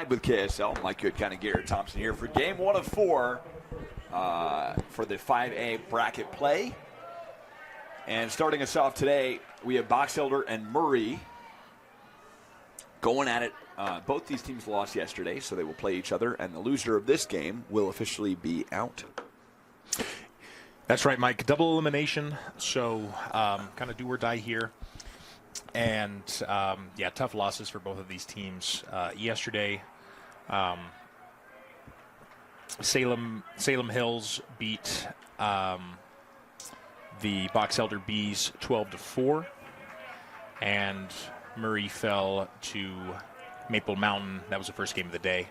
tied with KSL. My good kind of Garrett Thompson here for game 1 of 4 for the 5A bracket play. And starting us off today, we have Box Elder and Murray going at it. Both these teams lost yesterday, so they will play each other, and the loser of this game will officially be out. That's right, Mike. Double elimination, so kind of do or die here. And, yeah, tough losses for both of these teams. Yesterday, Salem Hills beat the Box Elder Bees 12-4, and Murray fell to Maple Mountain. That was the first game of the day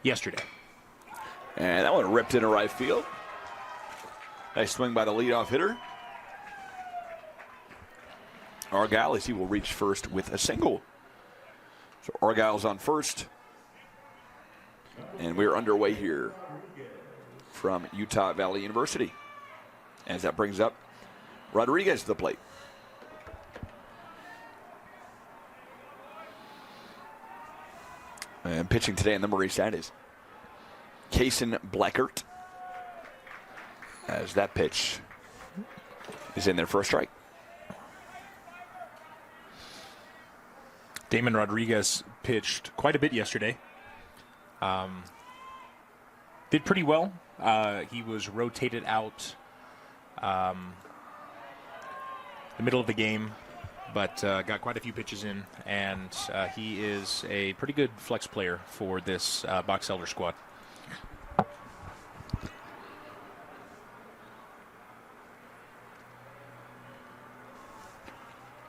yesterday. And that one ripped into right field. Nice swing by the leadoff hitter. Argyle, as he will reach first with a single. So Argyle's on first. And we're underway here from Utah Valley University. As that brings up Rodriguez to the plate. And pitching today on the Murray side is Kaysen Blackert. As that pitch is in there for a strike. Damon Rodriguez pitched quite a bit yesterday. Did pretty well. He was rotated out the middle of the game, but got quite a few pitches in, and he is a pretty good flex player for this Box Elder squad.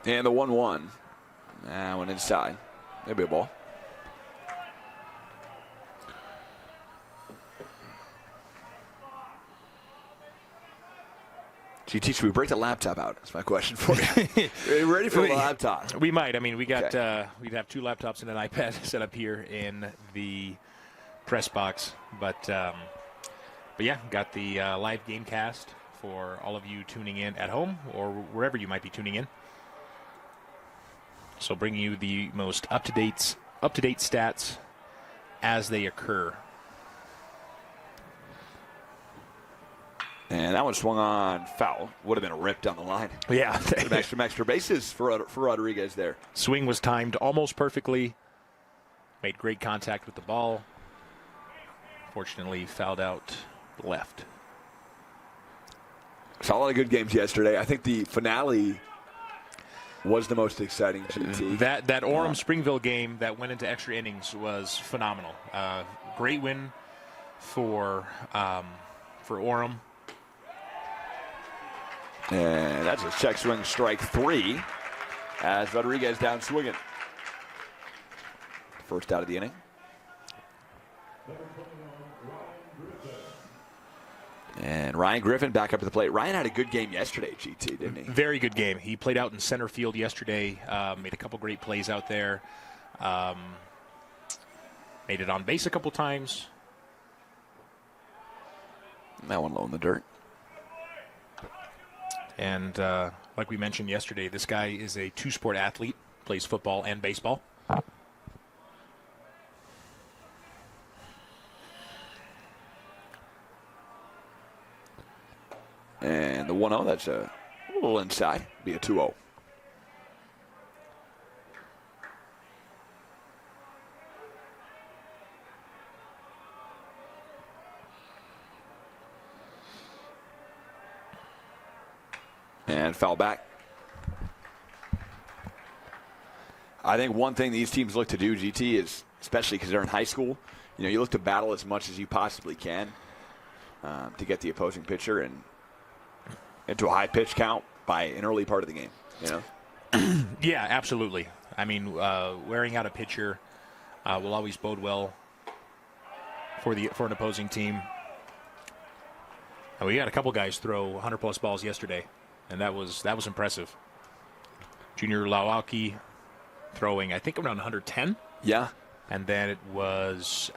And the 1-1. That one inside. Maybe a ball. GT, should we break the laptop out? That's my question for you. Are you ready for the laptop? We might. I mean, we got we'd have 2 laptops and an iPad set up here in the press box, but yeah, got the live game cast for all of you tuning in at home or wherever you might be tuning in. So bringing you the most up-to-date stats as they occur. And that one swung on foul. Would have been a rip down the line. Yeah. some extra bases for Rodriguez there. Swing was timed almost perfectly. Made great contact with the ball. Fortunately, fouled out left. Saw a lot of good games yesterday. I think the finale was the most exciting, GT. That Orem-Springville game that went into extra innings was phenomenal. Great win for Orem. And that's a check swing, strike 3 as Rodriguez down swinging. First out of the inning. And Ryan Griffin back up to the plate. Ryan had a good game yesterday, GT, didn't he? Very good game. He played out in center field yesterday, made a couple great plays out there. Made it on base a couple times. That one low in the dirt. And like we mentioned yesterday, this guy is a 2-sport athlete, plays football and baseball. And the 1-0, that's a little inside. Be a 2-0. And foul back. I think one thing these teams look to do, GT, is, especially because they're in high school, you look to battle as much as you possibly can to get the opposing pitcher and into a high pitch count by an early part of the game. Yeah, absolutely. I mean, wearing out a pitcher will always bode well for an opposing team. And we had a couple guys throw 100-plus balls yesterday, and that was impressive. Junior Lawaki throwing, I think, around 110. Yeah. And then it was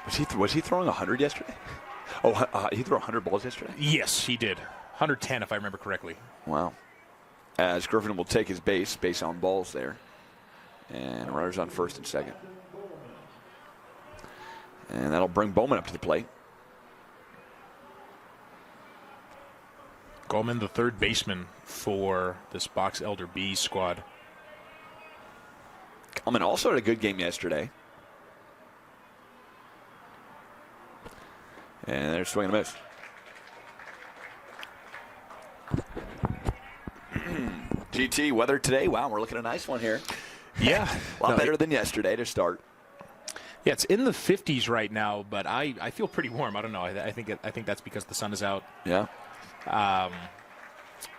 Was he throwing 100 yesterday? Oh, he threw 100 balls yesterday? Yes, he did. 110, if I remember correctly. Wow. as Griffin will take his base on balls there. And runners on first and second. And that'll bring Bowman up to the plate. Goldman, the third baseman for this Box Elder B squad. Coleman also had a good game yesterday. And they're swinging a miss. GT, weather today. Wow, we're looking at a nice one here. Yeah. A lot better than yesterday to start. Yeah, it's in the 50s right now, but I feel pretty warm. I don't know. I think that's because the sun is out. Yeah.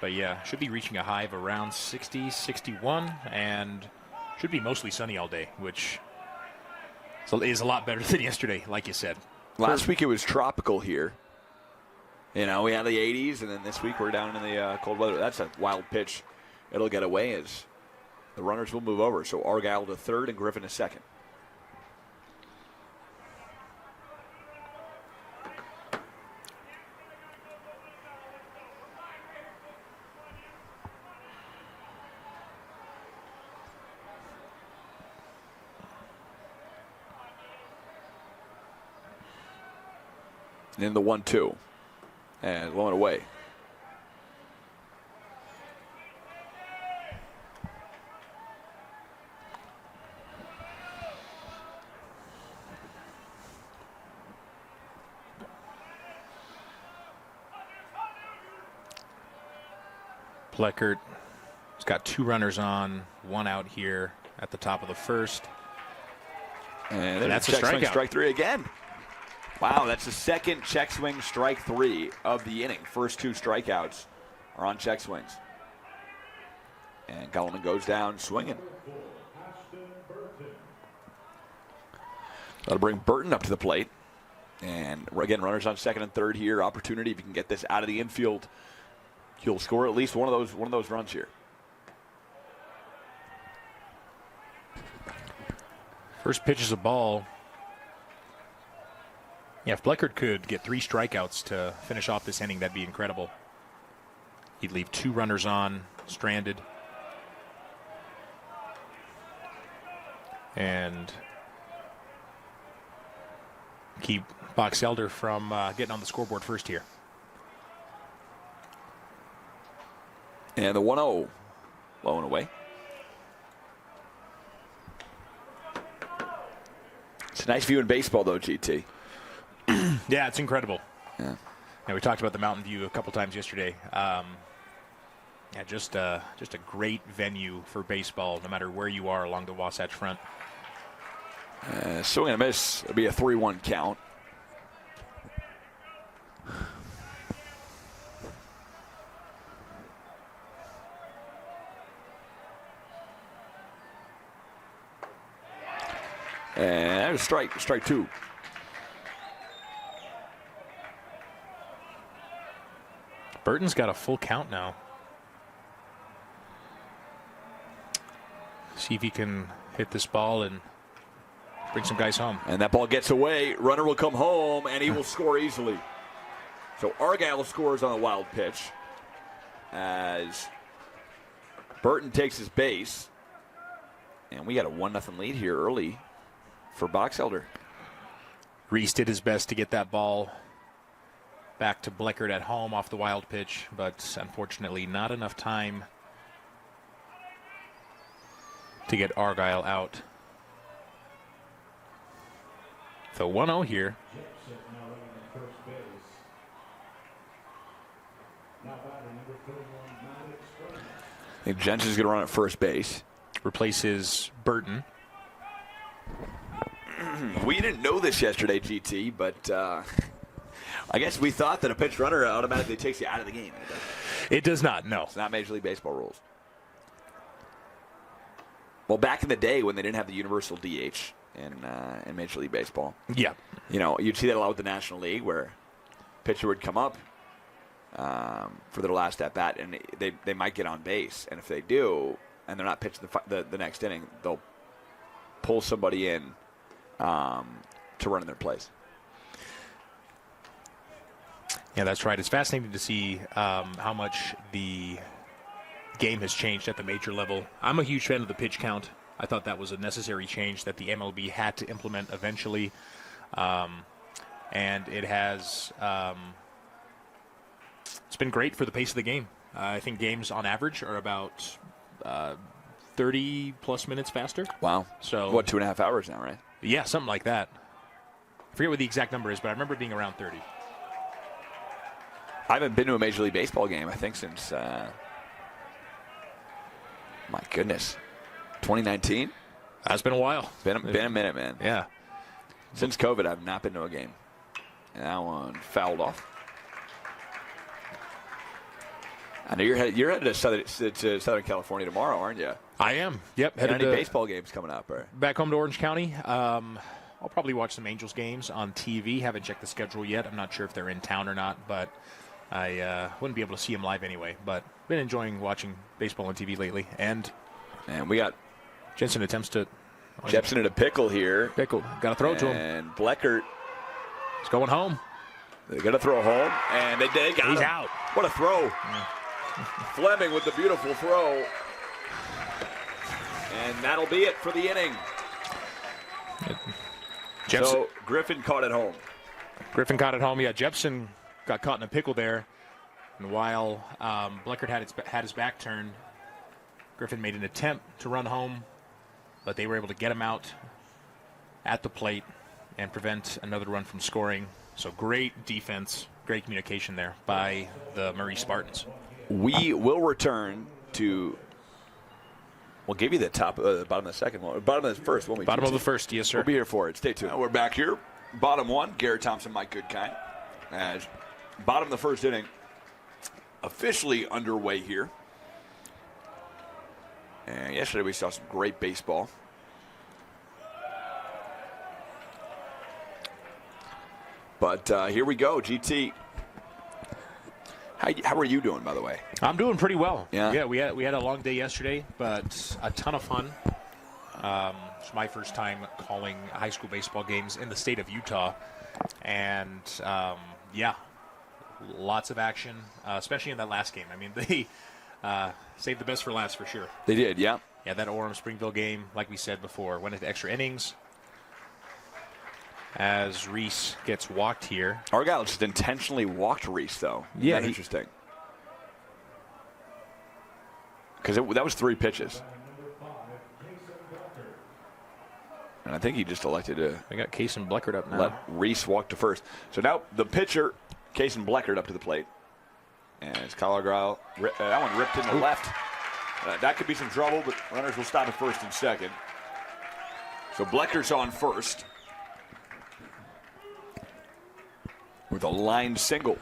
But yeah, should be reaching a high of around 60, 61, and should be mostly sunny all day, which is a lot better than yesterday, like you said. Last week it was tropical here. You know, we had the 80s, and then this week we're down in the cold weather. That's a wild pitch. It'll get away as the runners will move over. So Argyle to third and Griffin to second. In the 1-2. And low and away. Pleckert has got 2 runners on, 1 out here at the top of the first. And that's a check swing, strikeout. strike 3 again. Wow, that's the second check swing, strike 3 of the inning. First 2 strikeouts are on check swings. And Goldman goes down swinging. That'll bring Burton up to the plate. And again, runners on second and third here. Opportunity, if you can get this out of the infield, you'll score at least one of those runs here. First pitch is a ball. Yeah, if Pleckert could get 3 strikeouts to finish off this inning, that'd be incredible. He'd leave 2 runners on, stranded. And keep Box Elder from getting on the scoreboard first here. And the 1-0, low and away. It's a nice view in baseball, though, GT. Yeah, it's incredible. Yeah. And we talked about the Mountain View a couple times yesterday. Yeah, just a great venue for baseball, no matter where you are along the Wasatch Front. Swing and a miss. It'll be a 3-1 count. And there's strike 2. Burton's got a full count now. See if he can hit this ball and bring some guys home. And that ball gets away. Runner will come home, and he will score easily. So Argyle scores on a wild pitch as Burton takes his base. And we got a 1-0 lead here early for Box Elder. Reese did his best to get that ball back to Pleckert at home off the wild pitch, but unfortunately not enough time to get Argyle out. So 1-0 here. I think Jensen's going to run at first base. Replaces Burton. We didn't know this yesterday, GT, but I guess we thought that a pinch runner automatically takes you out of the game. It does not, no. It's not Major League Baseball rules. Well, back in the day when they didn't have the universal DH in Major League Baseball, Yeah. you know, you'd see that a lot with the National League where pitcher would come up for their last at bat, and they might get on base, and if they do, and they're not pitching the next inning, they'll pull somebody in to run in their place. Yeah, that's right. It's fascinating to see how much game has changed at the major level. I'm a huge fan of the pitch count. I thought that was a necessary change that the MLB had to implement eventually. And it has it's been great for the pace of the game. I think games on average are about 30-plus minutes faster. Wow. So 2.5 hours now, right? Yeah, something like that. I forget what the exact number is, but I remember it being around 30. I haven't been to a Major League Baseball game, I think, since, my goodness, 2019? It's been a while. Been a minute, man. Yeah. Since COVID, I've not been to a game. And that one fouled off. I know you're headed to Southern California tomorrow, aren't you? I am. Yep. Headed Any to baseball games coming up? Or? back home to Orange County. I'll probably watch some Angels games on TV. Haven't checked the schedule yet. I'm not sure if they're in town or not, but I wouldn't be able to see them live anyway. But been enjoying watching baseball on TV lately. And we got Jensen attempts to. Jepson in a pickle here. Got to throw it to him. And Bleckert. He's going home. They're going to throw home. And they got He's him. out. What a throw. Fleming with the beautiful throw. And that'll be it for the inning. So Griffin caught it home. Griffin caught it home. Yeah, Jepson got caught in a pickle there. And while Bleckert had his back turned, Griffin made an attempt to run home, but they were able to get him out at the plate and prevent another run from scoring. So great defense, great communication there by the Murray Spartans. We will return to. We'll give you the bottom of the second one. Bottom of the first, won't we? Bottom of the first, yes, sir. We'll be here for it. Stay tuned. We're back here. Bottom one, Garrett Thompson, Mike Goodkind. As bottom of the first inning officially underway here. And yesterday we saw some great baseball. But here we go, GT. How are you doing, by the way? I'm doing pretty well. Yeah, we had a long day yesterday, but a ton of fun. It's my first time calling high school baseball games in the state of Utah, and lots of action, especially in that last game. I mean, they saved the best for last for sure. They did, yeah. Yeah, that Orem-Springville game, like we said before, went into extra innings. As Reese gets walked here. Argyle just intentionally walked Reese, though. Yeah, that's interesting. Because that was 3 pitches. And I think he just elected to. We got Kason Bleckert up now. Let Reese walk to first. So now the pitcher, Kason Bleckert, up to the plate. And it's Kyle Argyle. That one ripped in the left. That could be some trouble, but runners will stop at first and second. So Bleckert's on first. With a line single.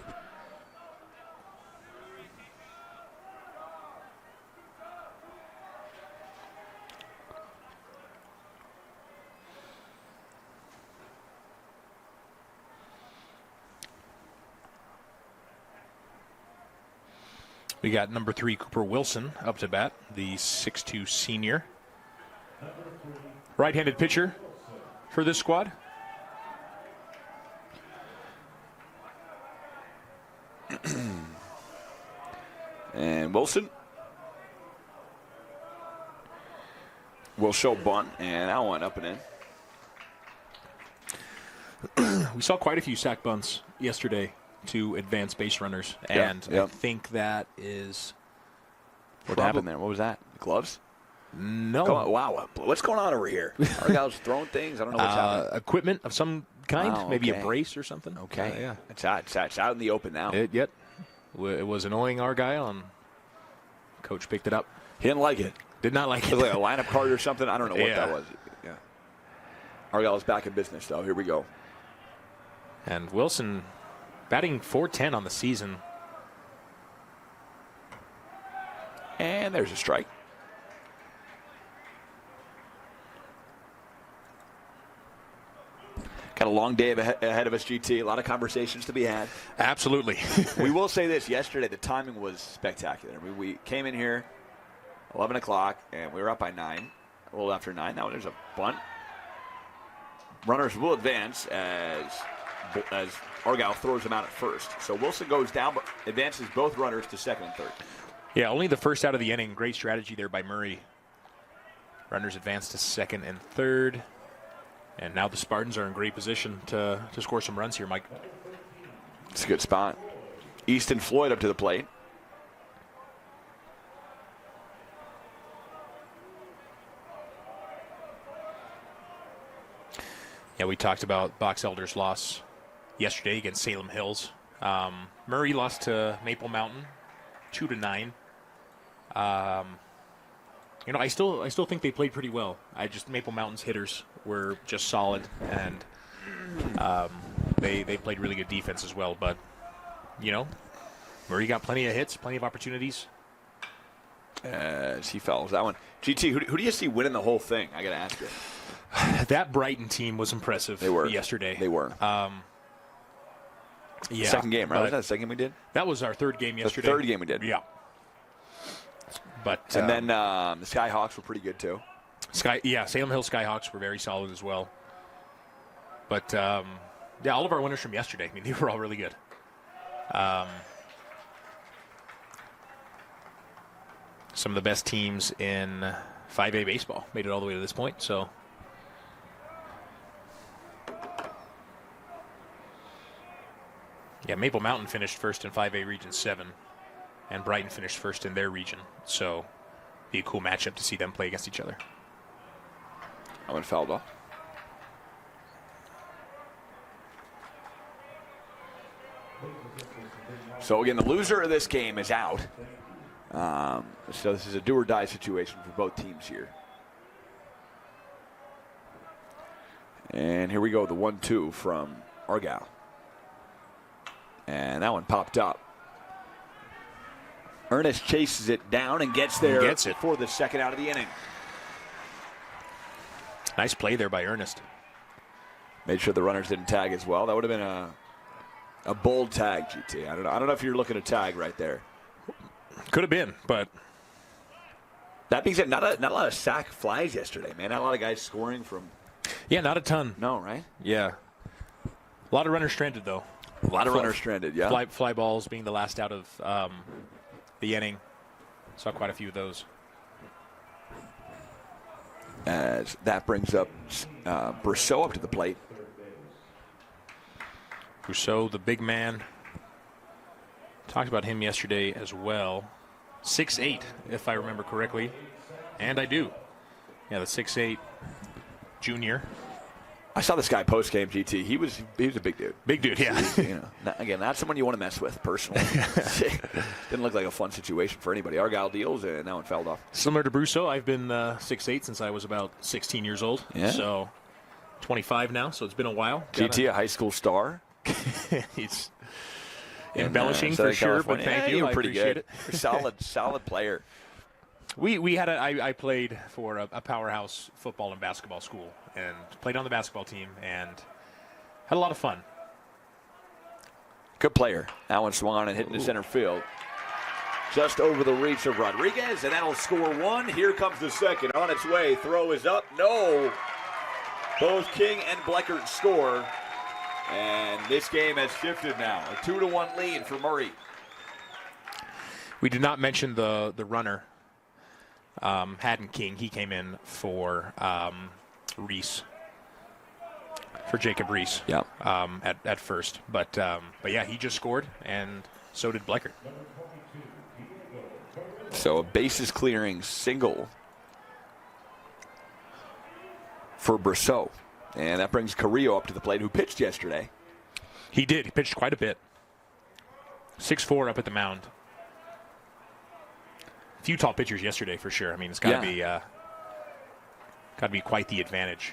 We got number 3, Cooper Wilson, up to bat, the 6'2 senior. Right-handed pitcher for this squad. And Wilson will show bunt, and that one up and in. We saw quite a few sack bunts yesterday to advance base runners, and I think that is what happened there. What was that? Gloves? No. Wow, what's going on over here? Argyle's throwing things. I don't know what's happening. Equipment of some kind, Wow, maybe a okay. brace or something. Okay, Yeah. It's out in the open now. It was annoying Argyle, and coach picked it up. He didn't like it. Did not like It it. was like a lineup card or something. I don't know what Yeah. that was. Yeah. Argyle's back in business, though. Here we go. And Wilson batting .410 on the season. And there's a strike. Got a long day ahead of us, GT. A lot of conversations to be had. Absolutely. We will say this. Yesterday, the timing was spectacular. I mean, we came in here 11 o'clock, and we were up by 9, a little after 9. Now there's a bunt. Runners will advance as Argyle throws them out at first. So Wilson goes down, but advances both runners to second and third. Yeah, only the first out of the inning. Great strategy there by Murray. Runners advance to second and third. And now the Spartans are in great position to score some runs here, Mike. It's a good spot. Easton Floyd up to the plate. Yeah, we talked about Box Elder's loss yesterday against Salem Hills. Murray lost to Maple Mountain 2-9. I still think they played pretty well. Maple Mountain's hitters were just solid, and they played really good defense as well. But Murray got plenty of hits, plenty of opportunities. As he fouls that one. GT, who do you see winning the whole thing? I got to ask you. That Brighton team was impressive. They were yesterday. They were. Yeah, second game, right? Was that the second game we did? That was our third game yesterday. The third game we did. Yeah. But and then the Skyhawks were pretty good too. Salem Hill Skyhawks were very solid as well. But all of our winners from yesterday, I mean, they were all really good. Some of the best teams in 5A baseball made it all the way to this point. So, yeah, Maple Mountain finished first in 5A Region 7, and Brighton finished first in their region. So, be a cool matchup to see them play against each other. I went fouled off. So again, the loser of this game is out. So this is a do-or-die situation for both teams here. And here we go, the 1-2 from Argyle. And that one popped up. Ernest chases it down and gets there for the second out of the inning. Nice play there by Ernest. Made sure the runners didn't tag as well. That would have been a bold tag, GT. I don't know if you're looking to tag right there. Could have been, but that being said, not a lot of sack flies yesterday, man. Not a lot of guys scoring from. Yeah, not a ton. No, right? Yeah. A lot of runners stranded, though. A lot of runners stranded, yeah. Fly balls being the last out of the inning. Saw quite a few of those. As that brings up Brousseau up to the plate. Brousseau, the big man. Talked about him yesterday as well. 6'8", if I remember correctly. And I do. Yeah, the 6'8" junior. I saw this guy post-game, GT. He was a big dude. Big dude, yeah. Not someone you want to mess with personally. Didn't look like a fun situation for anybody. Argyle deals, and that one fouled off. Similar to Brousseau, I've been 6'8" since I was about 16 years old. Yeah. So 25 now, so it's been a while. GT, a high school star. He's embellishing for sure, but thank you. You're pretty good. Solid player. I played for a powerhouse football and basketball school and played on the basketball team and had a lot of fun. Good player. That one swung on and hit into center field. Just over the reach of Rodriguez, and that'll score one. Here comes the second. On its way. Throw is up. No. Both King and Bleckert score. And this game has shifted now. A 2-1 lead for Murray. We did not mention the runner, Haddon King. He came in for Reese, for Jacob Reese. Yeah. At first, but yeah, he just scored, and so did Bleckert. So a bases clearing single for Brousseau. And that brings Carrillo up to the plate, who pitched yesterday. He did. He pitched quite a bit. 6'4" up at the mound. A few tall pitchers yesterday for sure. I mean, it's got to be quite the advantage.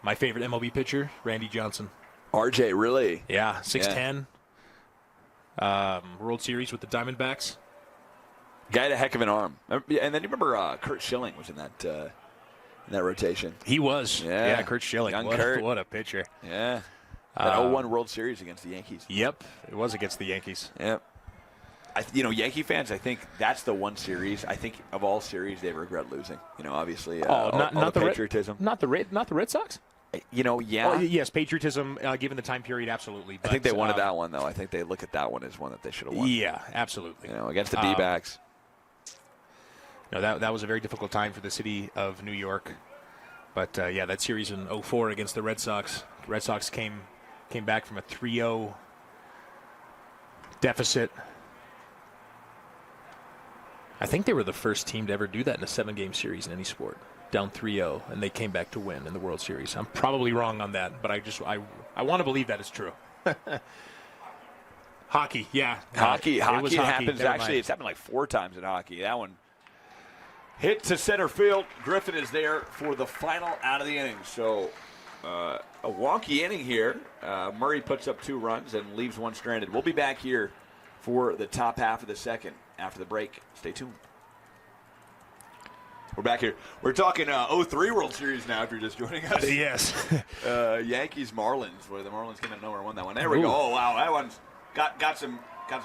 My favorite MLB pitcher, Randy Johnson. RJ, really? Yeah, 6'10". World Series with the Diamondbacks. Guy had a heck of an arm. And then you remember Kurt Schilling was in that rotation. He was. Yeah, Kurt Schilling. What a pitcher. Yeah. That 0-1 World Series against the Yankees. Yep, it was against the Yankees. Yep. Yankee fans, I think that's the one series, I think, of all series they regret losing. Obviously, not the patriotism. Not the Red Sox? Yeah. Oh, yes, patriotism, given the time period, absolutely. But, I think they wanted that one, though. I think they look at that one as one that they should have won. Yeah, absolutely. Against the D-backs. No, that was a very difficult time for the city of New York. But, that series in 2004 against the Red Sox. The Red Sox came back from a 3-0 deficit. I think they were the first team to ever do that in a 7-game series in any sport. Down 3-0, and they came back to win in the World Series. I'm probably wrong on that, but I want to believe that is true. Hockey, yeah. Hockey happens. Actually, it's happened like 4 times in hockey. That one hit to center field. Griffin is there for the final out of the inning. So a wonky inning here. Murray puts up 2 runs and leaves 1 stranded. We'll be back here for the top half of the second after the break. Stay tuned. We're back here. We're talking 03 World Series now, if you're just joining us. Yes. Yankees-Marlins, where the Marlins came out of nowhere and won that one. There we go. Oh, wow. That one's got some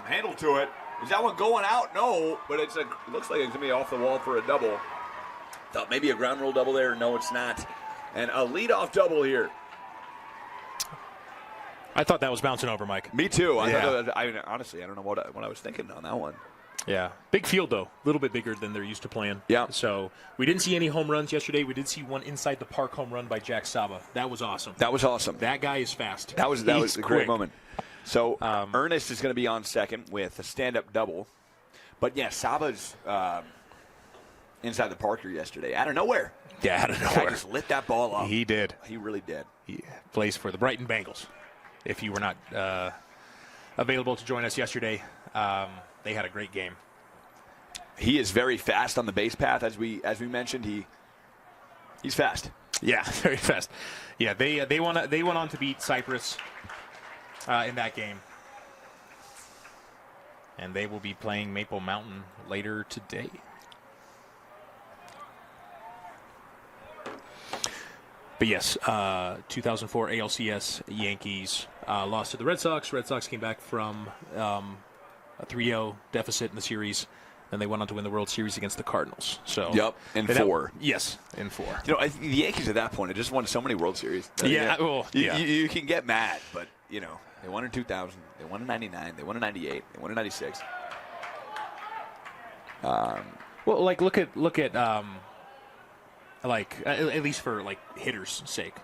handle to it. Is that one going out? No, but it looks like it's going to be off the wall for a double. Thought maybe a ground rule double there. No, it's not. And a leadoff double here. I thought that was bouncing over, Mike. Me too. Honestly, I don't know what I was thinking on that one. Yeah. Big field, though. A little bit bigger than they're used to playing. Yeah. So we didn't see any home runs yesterday. We did see one inside the park home run by Jack Saba. That was awesome. That guy is fast. That was a great moment. So Ernest is going to be on second with a stand-up double. But, yeah, Saba's inside the Parker yesterday. Out of nowhere. Yeah, out of nowhere. He just lit that ball up. He did. He really did. He plays for the Brighton Bengals. If you were not available to join us yesterday, they had a great game. He is very fast on the base path, as we mentioned. He's fast. Yeah, very fast. Yeah, they went on to beat Cyprus in that game, and they will be playing Maple Mountain later today. But yes, 2004 ALCS Yankees lost to the Red Sox. Red Sox came back from a 3-0 deficit in the series, and they went on to win the World Series against the Cardinals. So in 4. Yes, in 4. I think the Yankees at that point had just won so many World Series. You can get mad, but they won in 2000, they won in 99, they won in 98, they won in 96. Well, look at at least for hitters' sake,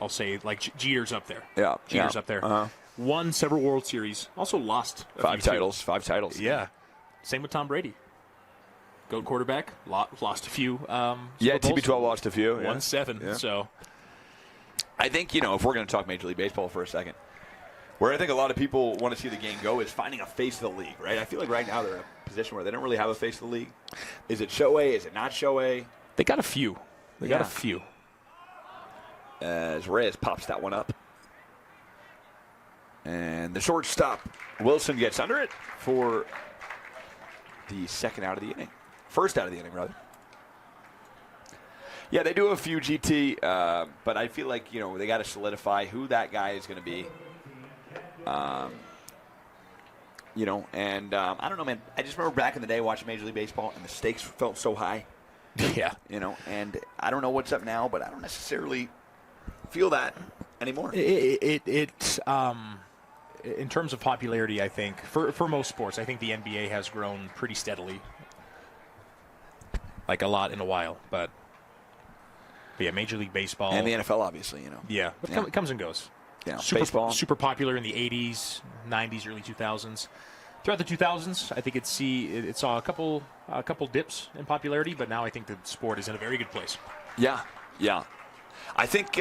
I'll say Jeter's up there. Yeah, Jeter's up there. Uh-huh. Won several World Series. Also lost 5 titles. Yeah. Same with Tom Brady. GOAT quarterback. Lost a few. TB12 lost a few. Won 7. Yeah. So I think, if we're going to talk Major League Baseball for a second, where I think a lot of people want to see the game go is finding a face of the league, right? I feel like right now they're in a position where they don't really have a face of the league. Is it Shohei? Is it not Shohei? They got a few. Got a few. As Reyes pops that one up. And the shortstop, Wilson, gets under it for the second out of the inning. First out of the inning, rather. Yeah, they do a few GT, but I feel like, they got to solidify who that guy is going to be. I don't know, man. I just remember back in the day watching Major League Baseball, and the stakes felt so high. Yeah. And I don't know what's up now, but I don't necessarily feel that anymore. It's in terms of popularity, I think, for most sports, I think the NBA has grown pretty steadily. A lot in a while. But yeah, Major League Baseball. And the NFL, obviously, Yeah. It comes and goes. Yeah. Super popular in the 80s, 90s, early 2000s. Throughout the 2000s, I think it saw a couple dips in popularity, but now I think the sport is in a very good place. Yeah. I think.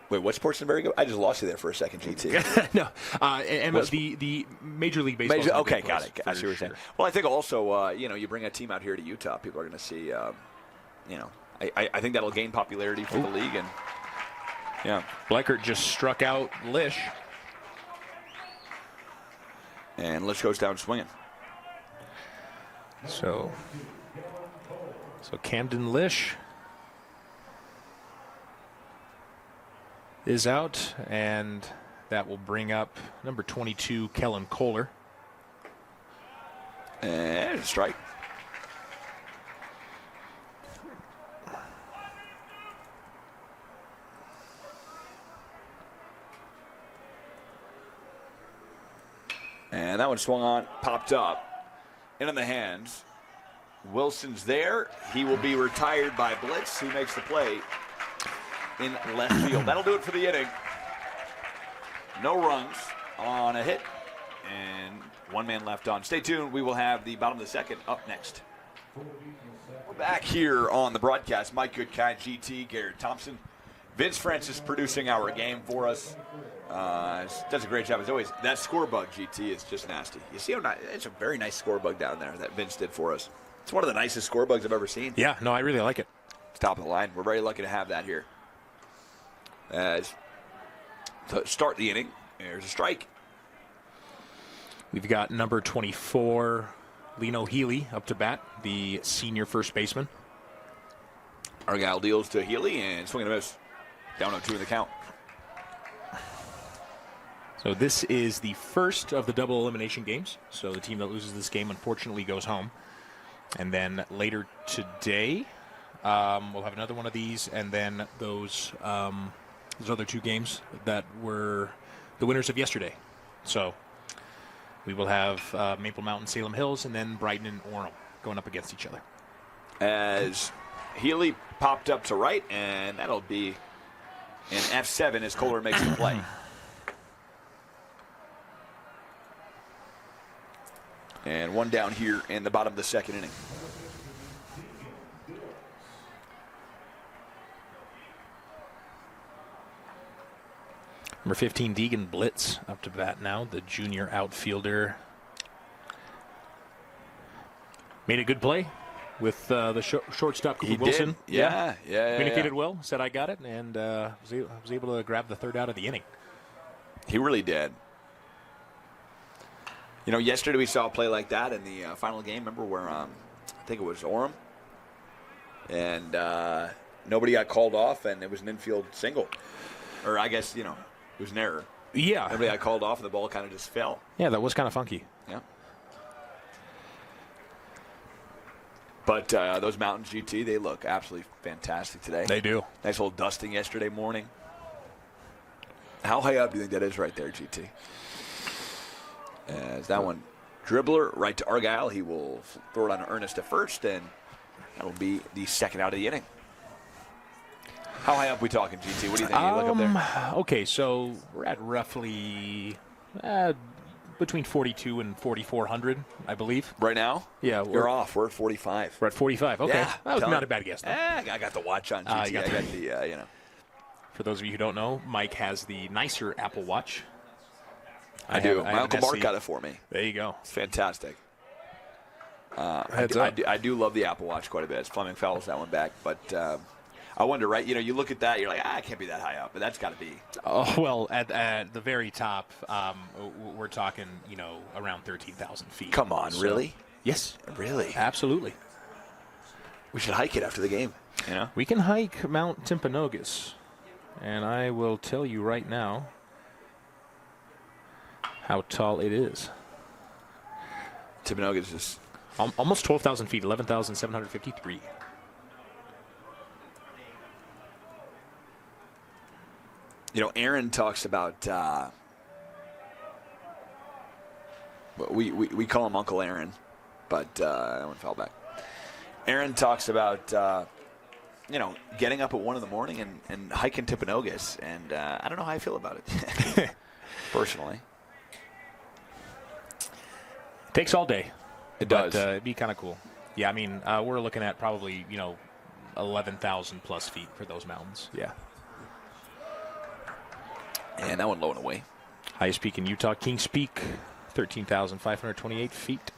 Wait, what sport's in very good? I just lost you there for a second, GT. No, the Major League Baseball. Okay, got it. I see what you're saying. Well, I think also, you bring a team out here to Utah, people are going to see. I think that'll gain popularity for the league, and yeah. Bleckert just struck out Lish. And Lish goes down swinging. So Camden Lish is out, and that will bring up number 22, Kellen Kohler. And strike. And that one swung on, popped up. in the hands. Wilson's there. He will be retired by Blitz, who makes the play in left field. That'll do it for the inning. No runs on a hit, and one man left on. Stay tuned. We will have the bottom of the second up next. We're back here on the broadcast. Mike Goodkind, GT, Garrett Thompson. Vince Francis producing our game for us. Does a great job as always. That score bug, GT, is just nasty. You see how nice, it's a very nice score bug down there that Vince did for us. It's one of the nicest score bugs I've ever seen. Yeah, no, I really like it. It's top of the line. We're very lucky to have that here. As to start the inning, there's a strike. We've got number 24, Lino Healy, up to bat, the senior first baseman. Argyle deals to Healy and swing and a miss. Down 0-2 in the count. So this is the first of the double elimination games. So the team that loses this game, unfortunately, goes home. And then later today, we'll have another one of these, and then those other two games that were the winners of yesterday. So we will have Maple Mountain, Salem Hills, and then Brighton and Orem going up against each other. As Healy popped up to right, and that'll be an F7 as Kohler makes the play. And one down here in the bottom of the second inning. Number 15, Deegan Blitz, up to bat now, the junior outfielder. Made a good play with the shortstop, Cooper Wilson. Yeah. Communicated well, said I got it, and was able to grab the third out of the inning. He really did. You know, yesterday we saw a play like that in the final game. Remember where I think it was Orem, and nobody got called off, and it was an infield single, or I guess it was an error. Yeah, nobody got called off, and the ball kind of just fell. Yeah, that was kind of funky. Yeah. But those Mountains GT, they look absolutely fantastic today. They do. Nice little dusting yesterday morning. How high up do you think that is right there, GT? As that one, dribbler right to Argyle. He will throw it on to Ernest at first, and that'll be the second out of the inning. How high up we talking, GT? What do you think? You look up there. Okay, so we're at roughly between 42 and 4,400, I believe. Right now? Yeah. You're off. We're at 45. We're at 45. Okay. Yeah, that was not a bad guess, though. I got the watch on, GT. I got the. For those of you who don't know, Mike has the nicer Apple Watch. I do. My Uncle Mark got it for me. There you go. It's fantastic. I do love the Apple Watch quite a bit. Fleming fouls that one back. But I wonder, right? You look at that, you're like, it can't be that high up. But that's got to be. Oh, well, at the very top, we're talking, around 13,000 feet. Come on, so, really? Yes. Really? Absolutely. We should hike it after the game. We can hike Mount Timpanogos. And I will tell you right now how tall it is. Timpanogos is almost 12,000 feet, 11,753. Aaron talks about. We call him Uncle Aaron, but that one fell back. Aaron talks about getting up at 1 a.m. and hiking Timpanogos, and I don't know how I feel about it personally. Takes all day. It does. But it'd be kind of cool. Yeah, I mean, we're looking at probably 11,000 plus feet for those mountains. Yeah. And that one low and away. Highest peak in Utah, Kings Peak, 13,528 feet.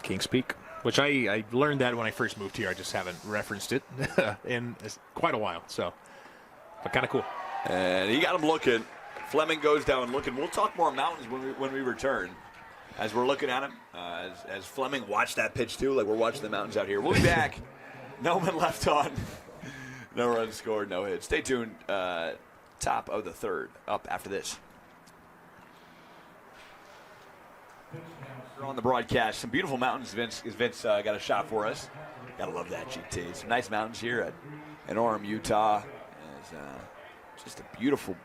Kings Peak, which I learned that when I first moved here. I just haven't referenced it in quite a while. So, but kind of cool. And he got him looking. Fleming goes down looking. We'll talk more mountains when we return. As we're looking at him, as Fleming watched that pitch too, like we're watching the mountains out here. We'll be back. No one left on. No runs scored, no hits. Stay tuned. Top of the third, up after this. We're on the broadcast. Some beautiful mountains. Vince got a shot for us. Gotta love that, GT. Some nice mountains here in Orem, Utah. It's just a beautiful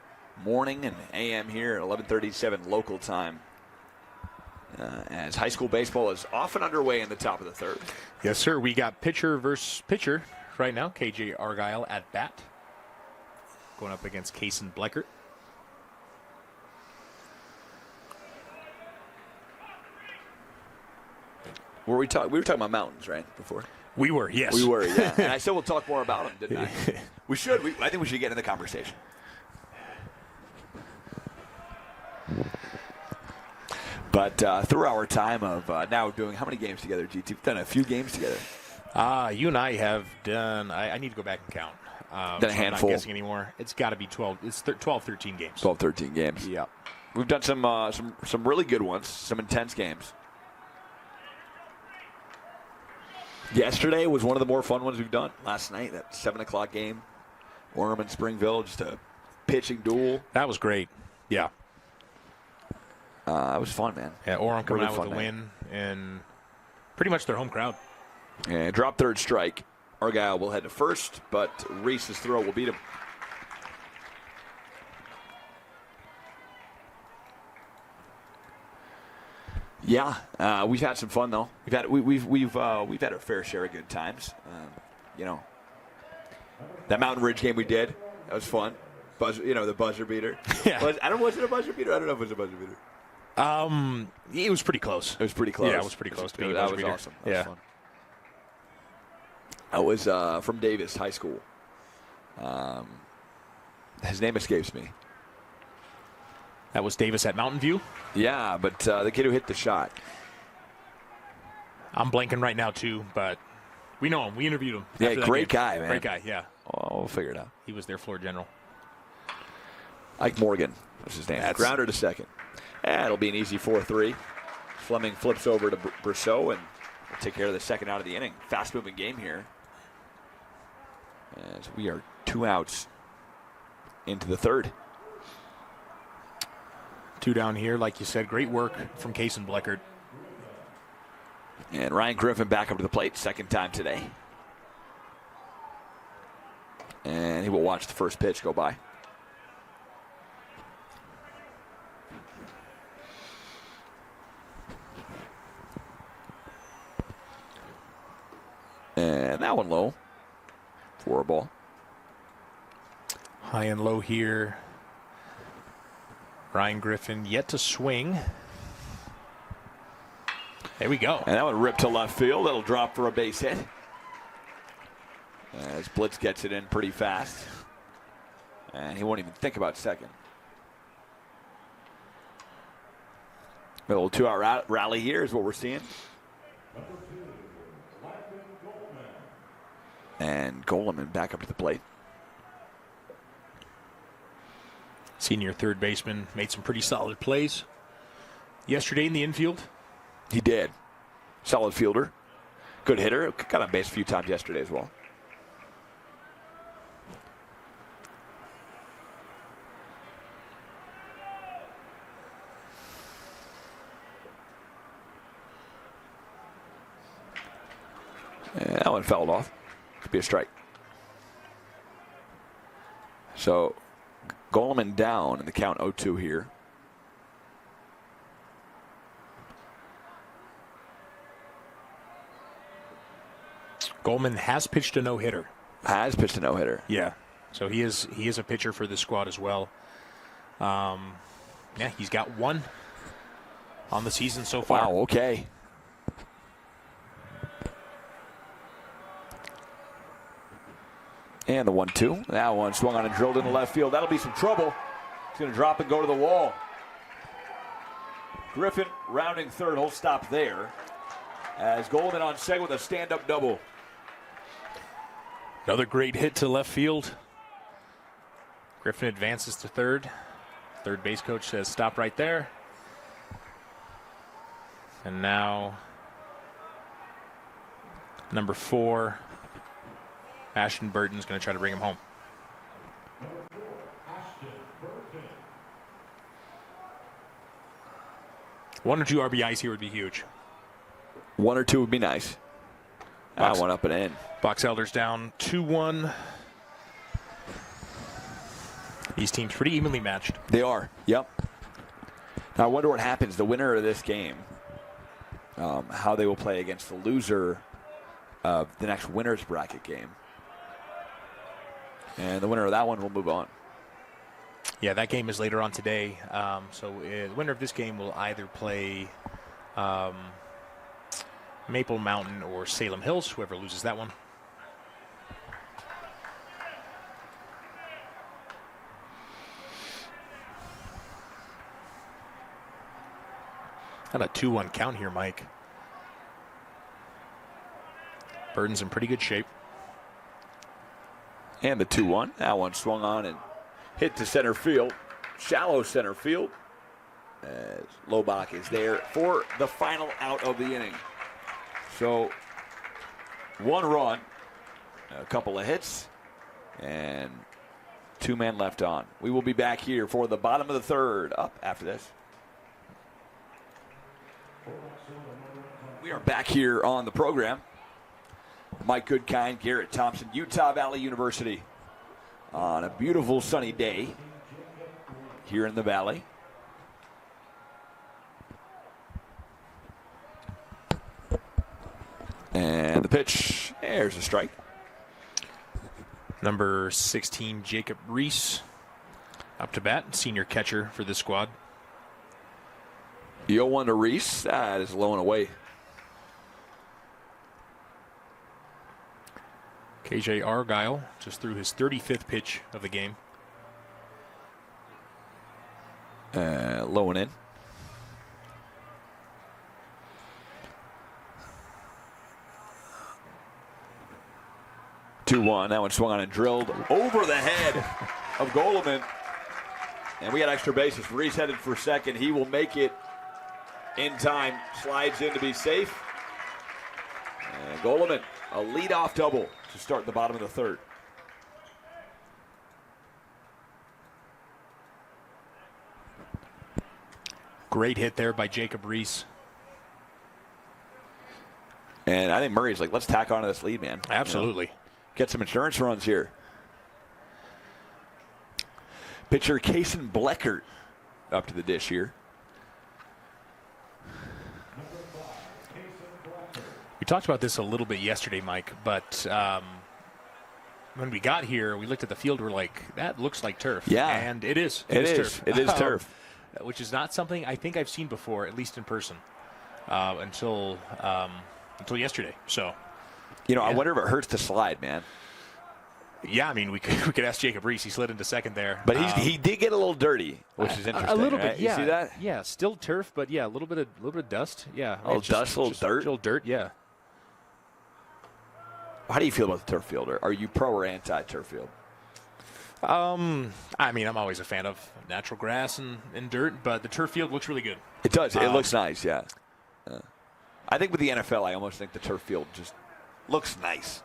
morning and AM here at 11:37 local time. as high school baseball is off and underway in the top of the third. Yes, sir. We got pitcher versus pitcher right now. KJ Argyle at bat, going up against Kason Bleckert. We were talking about mountains, right, before? We were, yes. We were, yeah. And I said we'll talk more about them, didn't I? We should. I think we should get in the conversation. But through our time of now doing how many games together, GT? We've done a few games together. You and I have done, I need to go back and count. Done a handful. I'm not guessing anymore. It's got to be 12. It's 12, 13 games. 12, 13 games. Yeah. We've done some really good ones, some intense games. Yesterday was one of the more fun ones we've done. Last night, that 7 o'clock game, Orem and Springville, just a pitching duel. That was great. Yeah. It was fun, man. Yeah, Orem coming Really out with a win, and pretty much their home crowd. And drop third strike. Argyle will head to first, but Reese's throw will beat him. Yeah, we've had some fun though. We've had a fair share of good times. That Mountain Ridge game we did, that was fun. The buzzer beater. Yeah. Was it a buzzer beater? I don't know if it was a buzzer beater. It was pretty close. It was pretty close. Yeah, it was pretty close to being a That buzzer was beater. awesome. That was fun. That was from Davis High School. His name escapes me. That was Davis at Mountain View. Yeah, but the kid who hit the shot. I'm blanking right now, too, but we know him. We interviewed him. Yeah, after that great game. guy, man. Great guy, yeah. Oh, we'll figure it out. He was their floor general. Ike Morgan was his name. Grounder to second. And it'll be an easy 4-3. Fleming flips over to Brousseau, and will take care of the second out of the inning. Fast-moving game here. As we are 2 outs into the third. 2 down here, like you said. Great work from Kason Bleckert. And Ryan Griffin back up to the plate, second time today. And he will watch the first pitch go by. And that one low for a ball. High and low here. Ryan Griffin yet to swing. There we go. And that one ripped to left field. That'll drop for a base hit. As Blitz gets it in pretty fast. And he won't even think about second. A little 2-out rally here is what we're seeing. And Goleman back up to the plate. Senior third baseman made some pretty solid plays yesterday in the infield. He did. Solid fielder. Good hitter. Got on base a few times yesterday as well. And that one fouled off. Could be a strike. So Goleman down in the count 0-2 here. Goleman has pitched a no-hitter. Has pitched a no-hitter. Yeah. So he is a pitcher for this squad as well. Yeah, he's got 1 on the season so far. Wow, okay. And the 1-2. That one swung on and drilled into left field. That'll be some trouble. It's going to drop and go to the wall. Griffin rounding third. He'll stop there. As Golden on second with a stand-up double. Another great hit to left field. Griffin advances to third. Third base coach says stop right there. And now number 4, Ashton Burton's going to try to bring him home. One or 2 RBIs here would be huge. 1 or 2 would be nice. That one up and in. Box Elders down 2-1. These teams pretty evenly matched. They are. Yep. Now I wonder what happens. The winner of this game how they will play against the loser of the next winner's bracket game. And the winner of that one will move on. Yeah, that game is later on today. So the winner of this game will either play Maple Mountain or Salem Hills, whoever loses that one. Got a 2-1 count here, Mike. Burden's in pretty good shape. And the 2-1. That one swung on and hit to center field. Shallow center field. As Lobach is there for the final out of the inning. So, 1 run, a couple of hits, and 2 men left on. We will be back here for the bottom of the third up after this. We are back here on the program. Mike Goodkind, Garrett Thompson, Utah Valley University on a beautiful sunny day here in the Valley. And the pitch, there's a strike. Number 16, Jacob Reese, up to bat, senior catcher for this squad. 0-1 to Reese, that is low and away. KJ Argyle just threw his 35th pitch of the game. Low and in. Two-one. That one swung on and drilled over the head of Goleman. And we got extra bases. Reese headed for second. He will make it in time. Slides in to be safe. And Goleman, a leadoff double to start the bottom of the third. Great hit there by Jacob Reese. And I think Murray's like, let's tack onto this lead, man. Absolutely. You know, get some insurance runs here. Pitcher Kason Bleckert up to the dish here. We talked about this a little bit yesterday, Mike, but when we got here, we looked at the field, we're like, that looks like turf. Yeah. And it is. It is turf. It is turf. Which is not something I think I've seen before, at least in person, until yesterday. So, you know, yeah. I wonder if it hurts to slide, man. Yeah, I mean, we could ask Jacob Reese. He slid into second there. But he did get a little dirty, which is interesting. A little right? bit, yeah. You see that? Yeah, still turf, but yeah, a little bit of dust. Yeah. A little dust, a little dirt. A little dirt, yeah. How do you feel about the turf field? Are you pro or anti-turf field? I mean, I'm always a fan of natural grass and dirt, but the turf field looks really good. It does. It looks nice, yeah. I think with the NFL, I almost think the turf field just looks nice.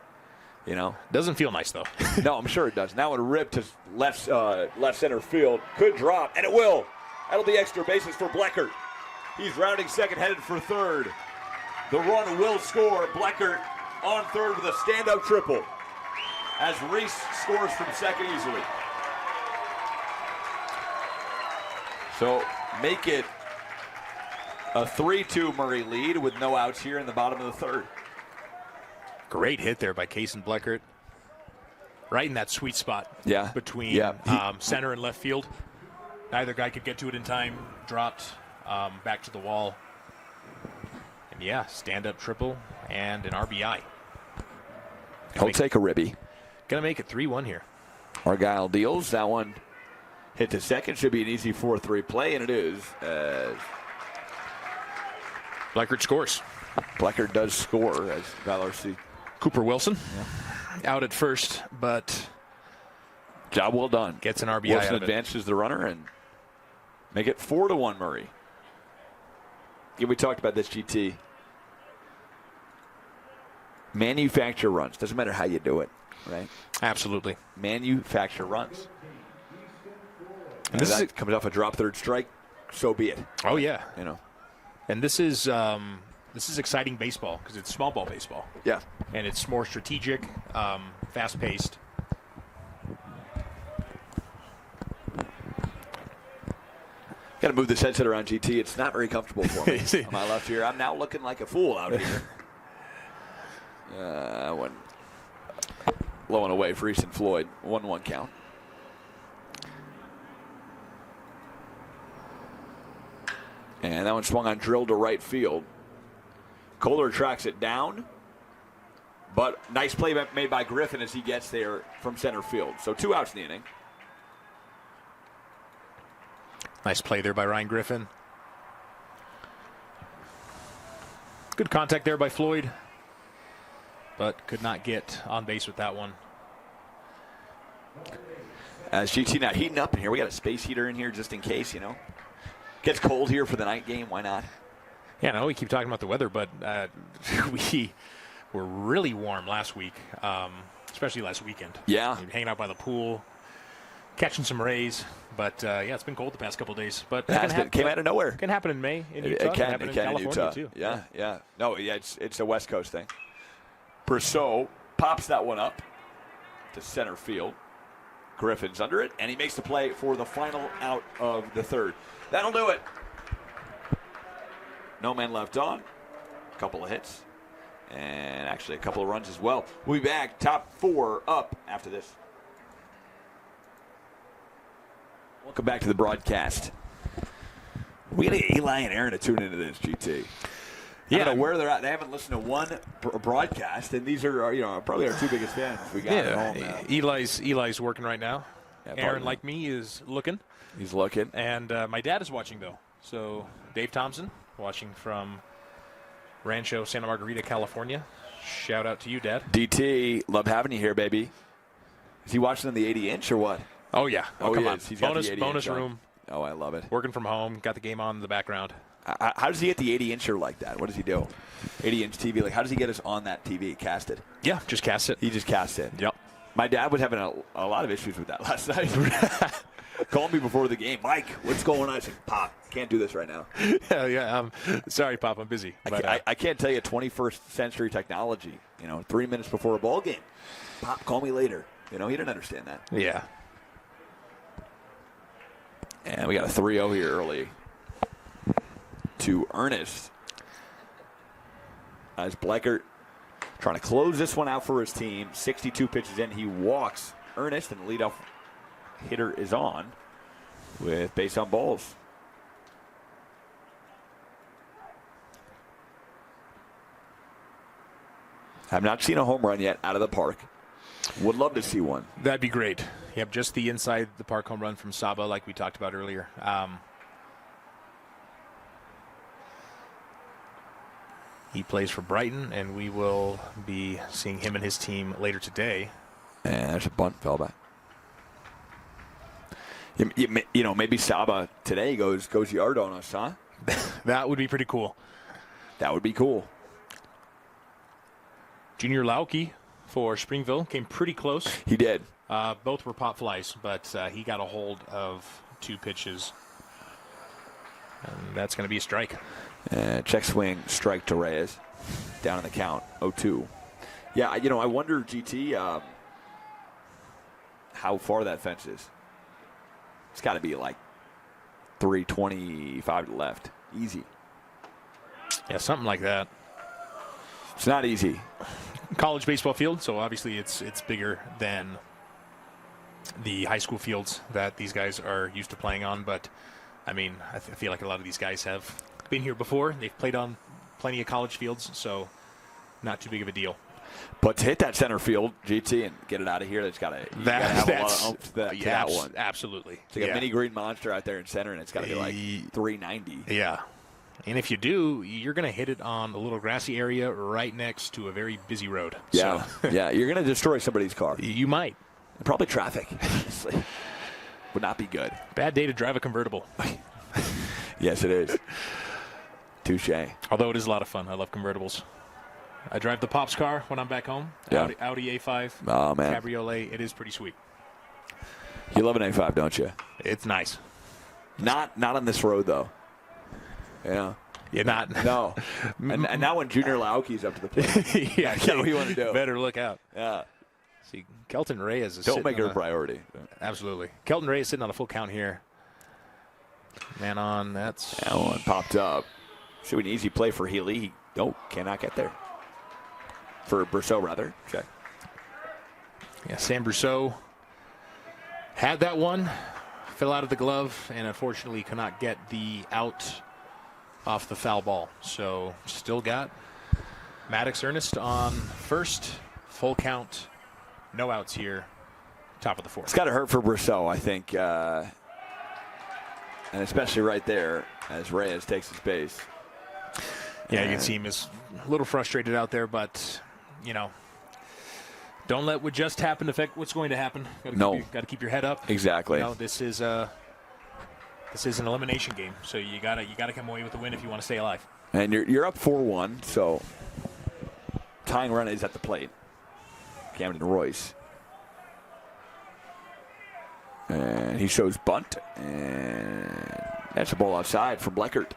You know? Doesn't feel nice, though. No, I'm sure it does. Now it ripped to left center field. Could drop, and it will. That'll be extra bases for Bleckert. He's rounding second, headed for third. The run will score. Bleckert on third with a stand-up triple as Reese scores from second easily. So make it a 3-2 Murray lead with no outs here in the bottom of the third. Great hit there by Kason Bleckert. Right in that sweet spot between center and left field. Neither guy could get to it in time. Dropped back to the wall. And yeah, stand-up triple and an RBI. He'll take a ribby. Gonna make it 3-1 here. Argyle deals. That one hit to second. Should be an easy 4-3 play, and it is. Bleckert scores. Bleckert does score as Valor C. Cooper Wilson out at first, but job well done. Gets an RBI Wilson out of advances the runner and make it 4-1 Murray. Yeah, we talked about this, GT. Manufacture runs. Doesn't matter how you do it, right? Absolutely. Manufacture runs. And this comes off a drop third strike. So be it. Oh yeah. You know. And this is exciting baseball because it's small ball baseball. Yeah. And it's more strategic, fast paced. Got Got to move this headset around, GT. It's not very comfortable for me. On my left here, I'm now looking like a fool out here. Went low and away for Easton Floyd. 1-1 count. And that one swung on, drilled to right field. Kohler tracks it down. But nice play made by Griffin as he gets there from center field. So 2 outs in the inning. Nice play there by Ryan Griffin. Good contact there by Floyd, but could not get on base with that one. As GT not heating up in here, we got a space heater in here just in case, you know. Gets cold here for the night game. Why not? Yeah, no, we keep talking about the weather, but we were really warm last week, especially last weekend. Yeah. Hanging out by the pool, catching some rays. But, yeah, it's been cold the past couple of days. But It came out of nowhere. It can happen in May in Utah. It can happen in in California, Utah. too. Yeah. No, yeah, it's a West Coast thing. Brousseau pops that one up to center field. Griffin's under it, and he makes the play for the final out of the third. That'll do it. No man left on. A couple of hits. And actually a couple of runs as well. We'll be back. Top 4 up after this. Welcome back to the broadcast. We got to get Eli and Aaron to tune into this, GT. Yeah, I don't know where they're at. They haven't listened to one broadcast, and these are probably our 2 biggest fans we got at home now. Eli's working right now. Yeah, Aaron, like me, is looking. He's looking. And my dad is watching, though. So Dave Thompson, watching from Rancho Santa Margarita, California. Shout out to you, Dad. DT, love having you here, baby. Is he watching on the 80-inch or what? Oh, yeah. Oh, come on. He's got the 80-inch bonus on. room. Oh, I love it. Working from home. Got the game on in the background. How does he get the 80-incher like that? What does he do? 80-inch TV. Like, how does he get us on that TV? Casted? Yeah, just cast it. He just cast it. Yep. My dad was having a lot of issues with that last night. Called me before the game. Mike, what's going on? I said, Pop, can't do this right now. Yeah. Sorry, Pop, I'm busy. I can't tell you 21st century technology. 3 minutes before a ball game. Pop, call me later. He didn't understand that. Yeah. And we got a 3-0 here early to Ernest. As Bleckert trying to close this one out for his team. 62 pitches in. He walks Ernest, and the leadoff hitter is on with base on balls. Have not seen a home run yet out of the park. Would love to see one. That'd be great. Yep, just the inside the park home run from Saba, like we talked about earlier. He plays for Brighton, and we will be seeing him and his team later today. And there's a bunt, fell back. Maybe Saba today goes yard on us, huh? That would be pretty cool. That would be cool. Junior Lauke for Springville came pretty close. He did. Both were pop flies, but he got a hold of 2 pitches. And that's going to be a strike. Check swing, strike to Reyes. Down in the count, 0-2. Yeah, I wonder, GT, how far that fence is. It's got to be like 325 to left. Easy. Yeah, something like that. It's not easy. College baseball field, so obviously it's bigger than the high school fields that these guys are used to playing on. But, I mean, I feel like a lot of these guys have been here before. They've played on plenty of college fields, so not too big of a deal. But to hit that center field, GT, and get it out of here, that's got to have a lot of oomph to that one. Absolutely. It's like a mini green monster out there in center, and it's got to be like 390. Yeah. And if you do, you're going to hit it on a little grassy area right next to a very busy road. Yeah, so. Yeah. You're going to destroy somebody's car. You might. And probably traffic. Would not be good. Bad day to drive a convertible. Yes, it is. Touche. Although it is a lot of fun. I love convertibles. I drive the Pop's car when I'm back home. Yeah. Audi A5. Oh, man. Cabriolet. It is pretty sweet. You love an A5, don't you? It's nice. Not on this road, though. Yeah. You're not. No. And now when Junior Lauke's up to the plate. Yeah. What do you want to do? Better look out. Yeah. See, Kelton Reyes is Don't make it a priority. Absolutely. Kelton Reyes is sitting on a full count here. Man on, that's... That one popped up. Should be an easy play for Healy. He cannot get there. For Brousseau, rather. Check. Yeah, Sam Brousseau had that one. Fell out of the glove, and unfortunately could not get the out off the foul ball. So still got Maddox Ernest on first. Full count. No outs here. Top of the fourth. It's got to hurt for Brousseau, I think. And especially right there as Reyes takes his base. Yeah, you can see him is a little frustrated out there, but, you know, don't let what just happened affect what's going to happen. Got to keep your head up. Exactly. You know, this is an elimination game, so you gotta come away with a win if you want to stay alive. And you're up 4-1, so tying run is at the plate. Camden Royce. And he shows bunt, and that's a ball outside from Bleckert.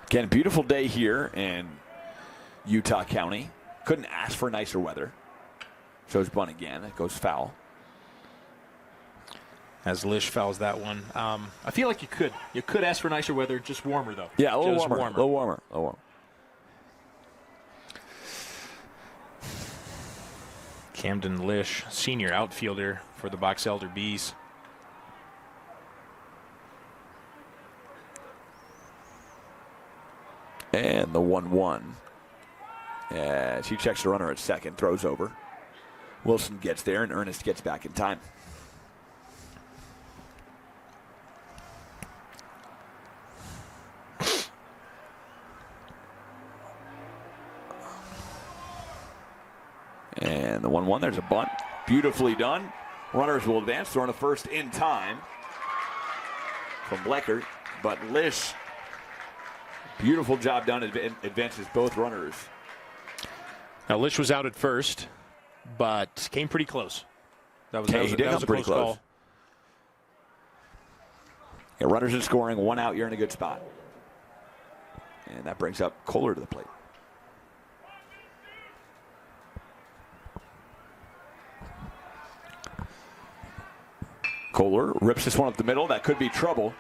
Again, beautiful day here in Utah County. Couldn't ask for nicer weather. Shows bunt again. It goes foul. As Lish fouls that one. I feel like you could ask for nicer weather, just warmer though. Yeah, a little just warmer. A little warmer. Camden Lish, senior outfielder for the Box Elder Bees. And the 1-1. As he checks the runner at second, throws over. Wilson gets there, and Ernest gets back in time. And the 1-1, there's a bunt. Beautifully done. Runners will advance, throwing a first in time from Bleckert. But Lish, beautiful job done, advances both runners. Now, Lish was out at first, but came pretty close. That was a pretty close call. Yeah, runners in scoring, 1 out, you're in a good spot. And that brings up Kohler to the plate. Kohler rips this one up the middle. That could be trouble.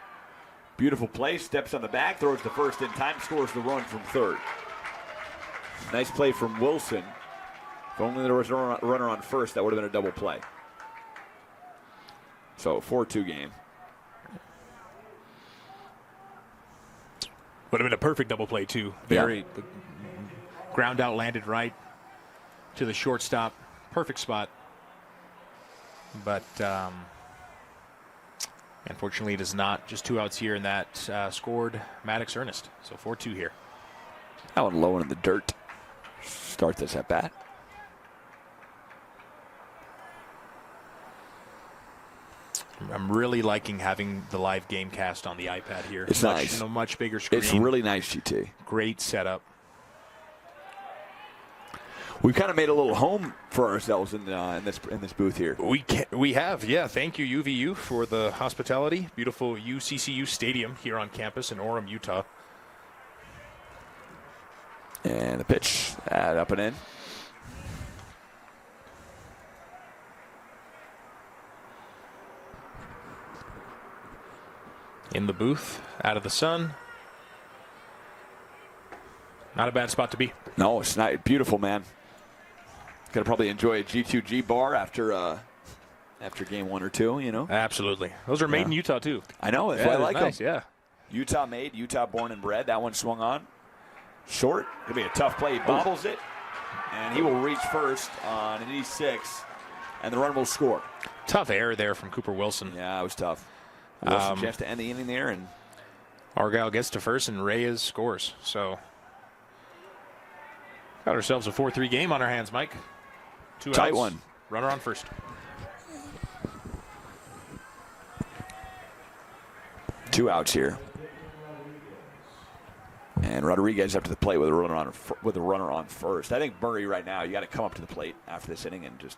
Beautiful play. Steps on the back. Throws the first in time. Scores the run from third. Nice play from Wilson. If only there was a runner on first, that would have been a double play. So 4-2 game. Would have been a perfect double play, too. Very ground out, landed right to the shortstop. Perfect spot. But unfortunately, it is not. Just 2 outs here, and that scored Maddox Ernest. So 4-2 here. That one low in the dirt. Start this at bat. I'm really liking having the live game cast on the iPad here. It's nice. A much bigger screen. It's really nice, GT. Great setup. We've kind of made a little home for ourselves in this booth here. We have, yeah. Thank you, UVU, for the hospitality. Beautiful UCCU Stadium here on campus in Orem, Utah. And the pitch, up and in. In the booth, out of the sun. Not a bad spot to be. No, it's not. Beautiful, man. Gonna probably enjoy a G2G bar after game 1 or 2, you know? Absolutely. Those are made in Utah, too. I know. That's why I like nice, them. Yeah. Utah made, Utah born and bred. That one swung on. Short. Gonna be a tough play. He bobbles it, and he will reach first on an 86, and the run will score. Tough error there from Cooper Wilson. Yeah, it was tough. Wilson chance to end the inning there, and Argyle gets to first, and Reyes scores. So, got ourselves a 4-3 game on our hands, Mike. 2 outs. Tight one. Runner on first. Two outs here. And Rodriguez up to the plate with a runner on first. I think Murray right now, you got to come up to the plate after this inning and just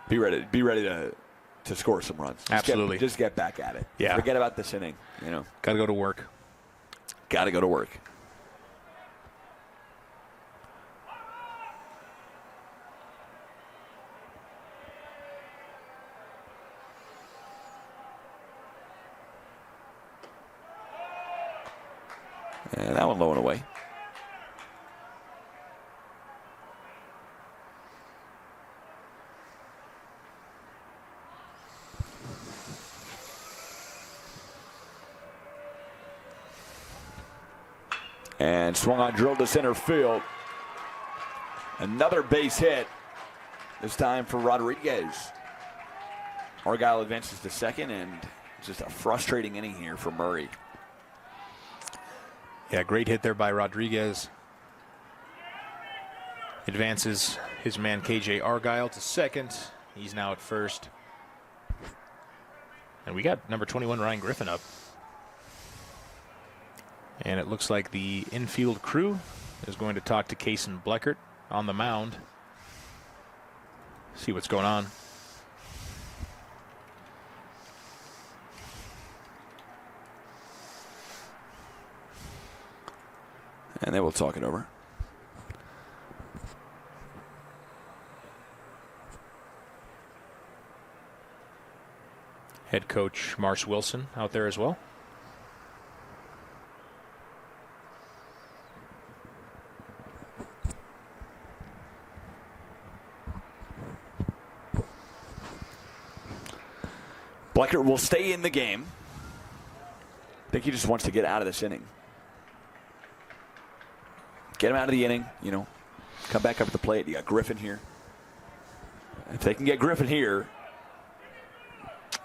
be ready to score some runs. Absolutely. Just get back at it. Yeah. Forget about this inning. You know. Got to go to work. Got to go to work. And that one low and away. And swung on, drilled to center field. Another base hit. This time for Rodriguez. Argyle advances to second, and it's just a frustrating inning here for Murray. Yeah, great hit there by Rodriguez. Advances his man KJ Argyle to second. He's now at first. And we got number 21 Ryan Griffin up. And it looks like the infield crew is going to talk to Kaysen Bleckert on the mound. See what's going on. And they will talk it over. Head coach Marsh Wilson out there as well. Bleckert will stay in the game. I think he just wants to get out of this inning. Get him out of the inning, you know, come back up to the plate. You got Griffin here. If they can get Griffin here,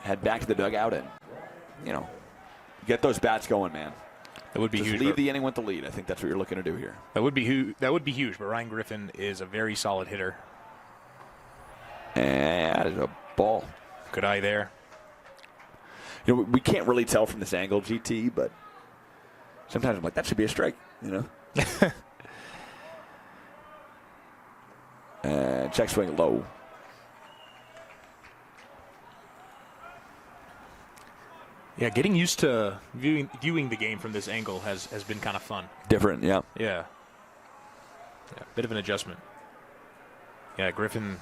head back to the dugout and, you know, get those bats going, man. That would be just huge. Leave the inning with the lead. I think that's what you're looking to do here. That would be huge. But Ryan Griffin is a very solid hitter. And that is a ball. Good eye there. You know, we can't really tell from this angle, GT, but sometimes I'm like, that should be a strike, you know. And check swing low. Yeah, getting used to viewing the game from this angle has been kind of fun. Different, yeah. Yeah, bit of an adjustment. Yeah, Griffin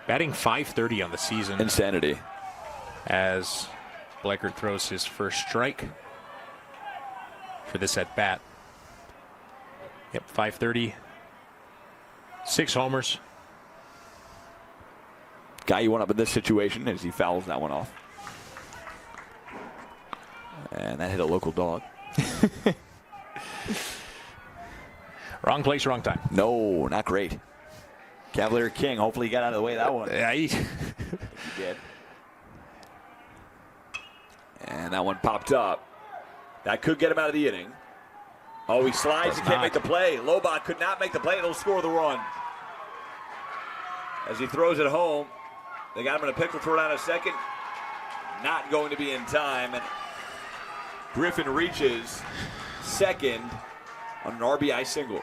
batting .530 on the season. Insanity. As Bleckert throws his first strike for this at bat. Yep, .530. 6 homers. Guy you want up in this situation as he fouls that one off. And that hit a local dog. Wrong place, wrong time. No, not great. Cavalier King, hopefully he got out of the way of that one. Yeah, he did. And that one popped up. That could get him out of the inning. Oh, he slides. He can't make the play. Lobot could not make the play. It'll score the run. As he throws it home, they got him in a pickle for it on a second. Not going to be in time. And Griffin reaches second on an RBI single.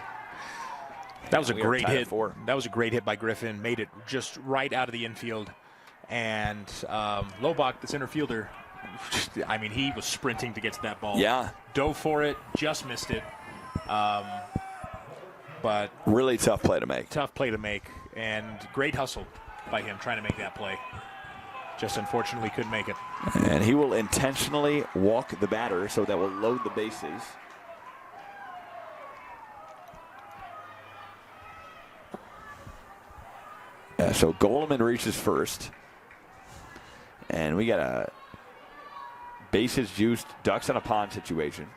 That was a great hit. That was a great hit by Griffin. Made it just right out of the infield. And Lobach, the center fielder, I mean, he was sprinting to get to that ball. Yeah. Dove for it, just missed it. But really tough play to make. Tough play to make, and great hustle by him trying to make that play. Just unfortunately couldn't make it. And he will intentionally walk the batter, so that will load the bases. Yeah, so Goleman reaches first. And we got a bases juiced, ducks on a pond situation.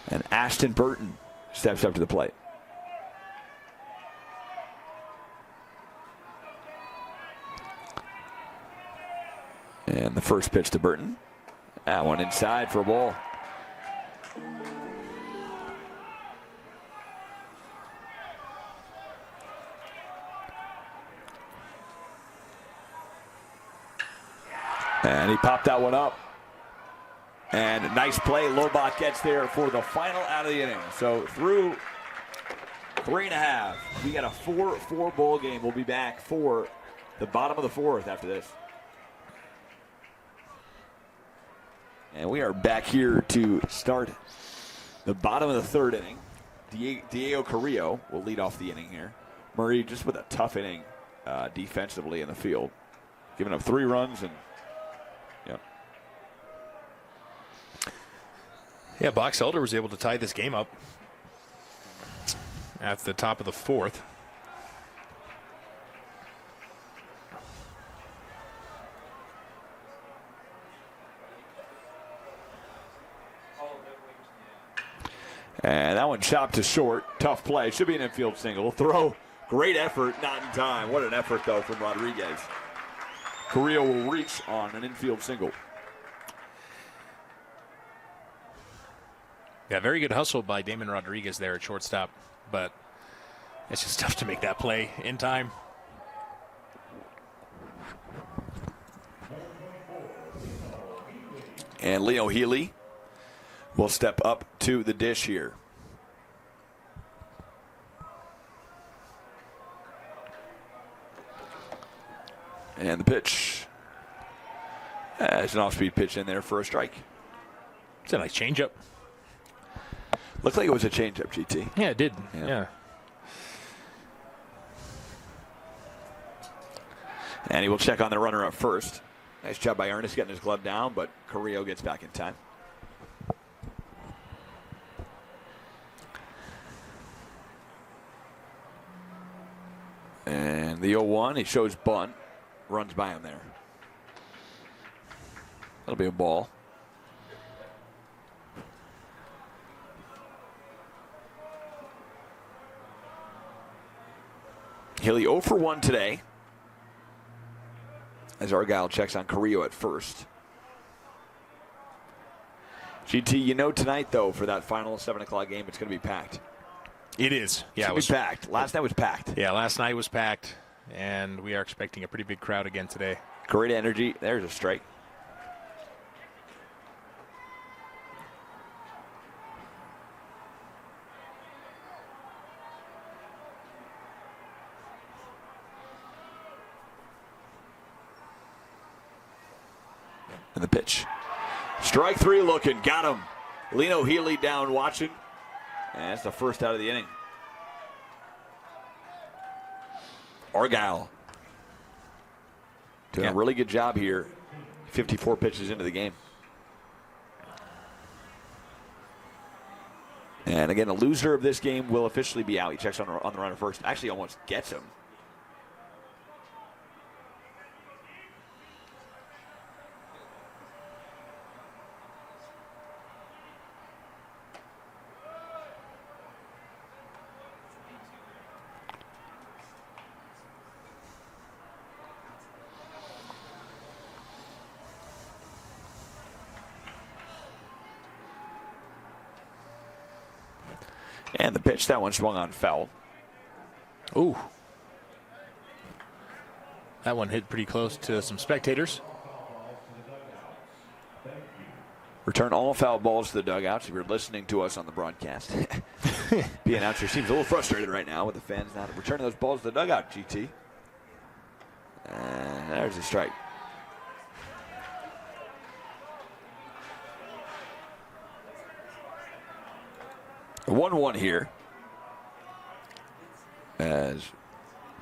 And Ashton Burton steps up to the plate. And the first pitch to Burton. That one inside for a ball. And he popped that one up. And a nice play. Lobot gets there for the final out of the inning. So through 3.5, we got a 4-4 ball game. We'll be back for the bottom of the fourth after this. And we are back here to start the bottom of the third inning. Diego Carrillo will lead off the inning here. Murray just with a tough inning defensively in the field. Giving up 3 runs and Yeah, Box Elder was able to tie this game up at the top of the fourth. And that one chopped to short. Tough play. Should be an infield single. Throw. Great effort. Not in time. What an effort, though, from Rodriguez. Carrillo will reach on an infield single. Yeah, very good hustle by Damon Rodriguez there at shortstop. But it's just tough to make that play in time. And Leo Healy will step up to the dish here. And the pitch. It's an off-speed pitch in there for a strike. It's a nice changeup. Looked like it was a changeup, GT. Yeah, it did. Yeah. And he will check on the runner up first. Nice job by Ernest getting his glove down, but Carrillo gets back in time. And the 0-1, he shows bunt. Runs by him there. That'll be a ball. Healy 0 for 1 today, as Argyle checks on Carrillo at first. GT, you know tonight, though, for that final 7 o'clock game, it's going to be packed. It is. Yeah, it was packed. Last night was packed. Yeah, last night was packed, and we are expecting a pretty big crowd again today. Great energy. There's a strike. And the pitch. Strike 3 looking. Got him. Leno Healy down watching. And that's the first out of the inning. Argyle doing a really good job here. 54 pitches into the game. And again, the loser of this game will officially be out. He checks on the runner first. Actually almost gets him. And the pitch, that one swung on foul. Ooh. That one hit pretty close to some spectators. Return all foul balls to the dugouts. If you're listening to us on the broadcast. The announcer seems a little frustrated right now with the fans not returning those balls to the dugout, GT. And there's a strike. A 1-1 here. As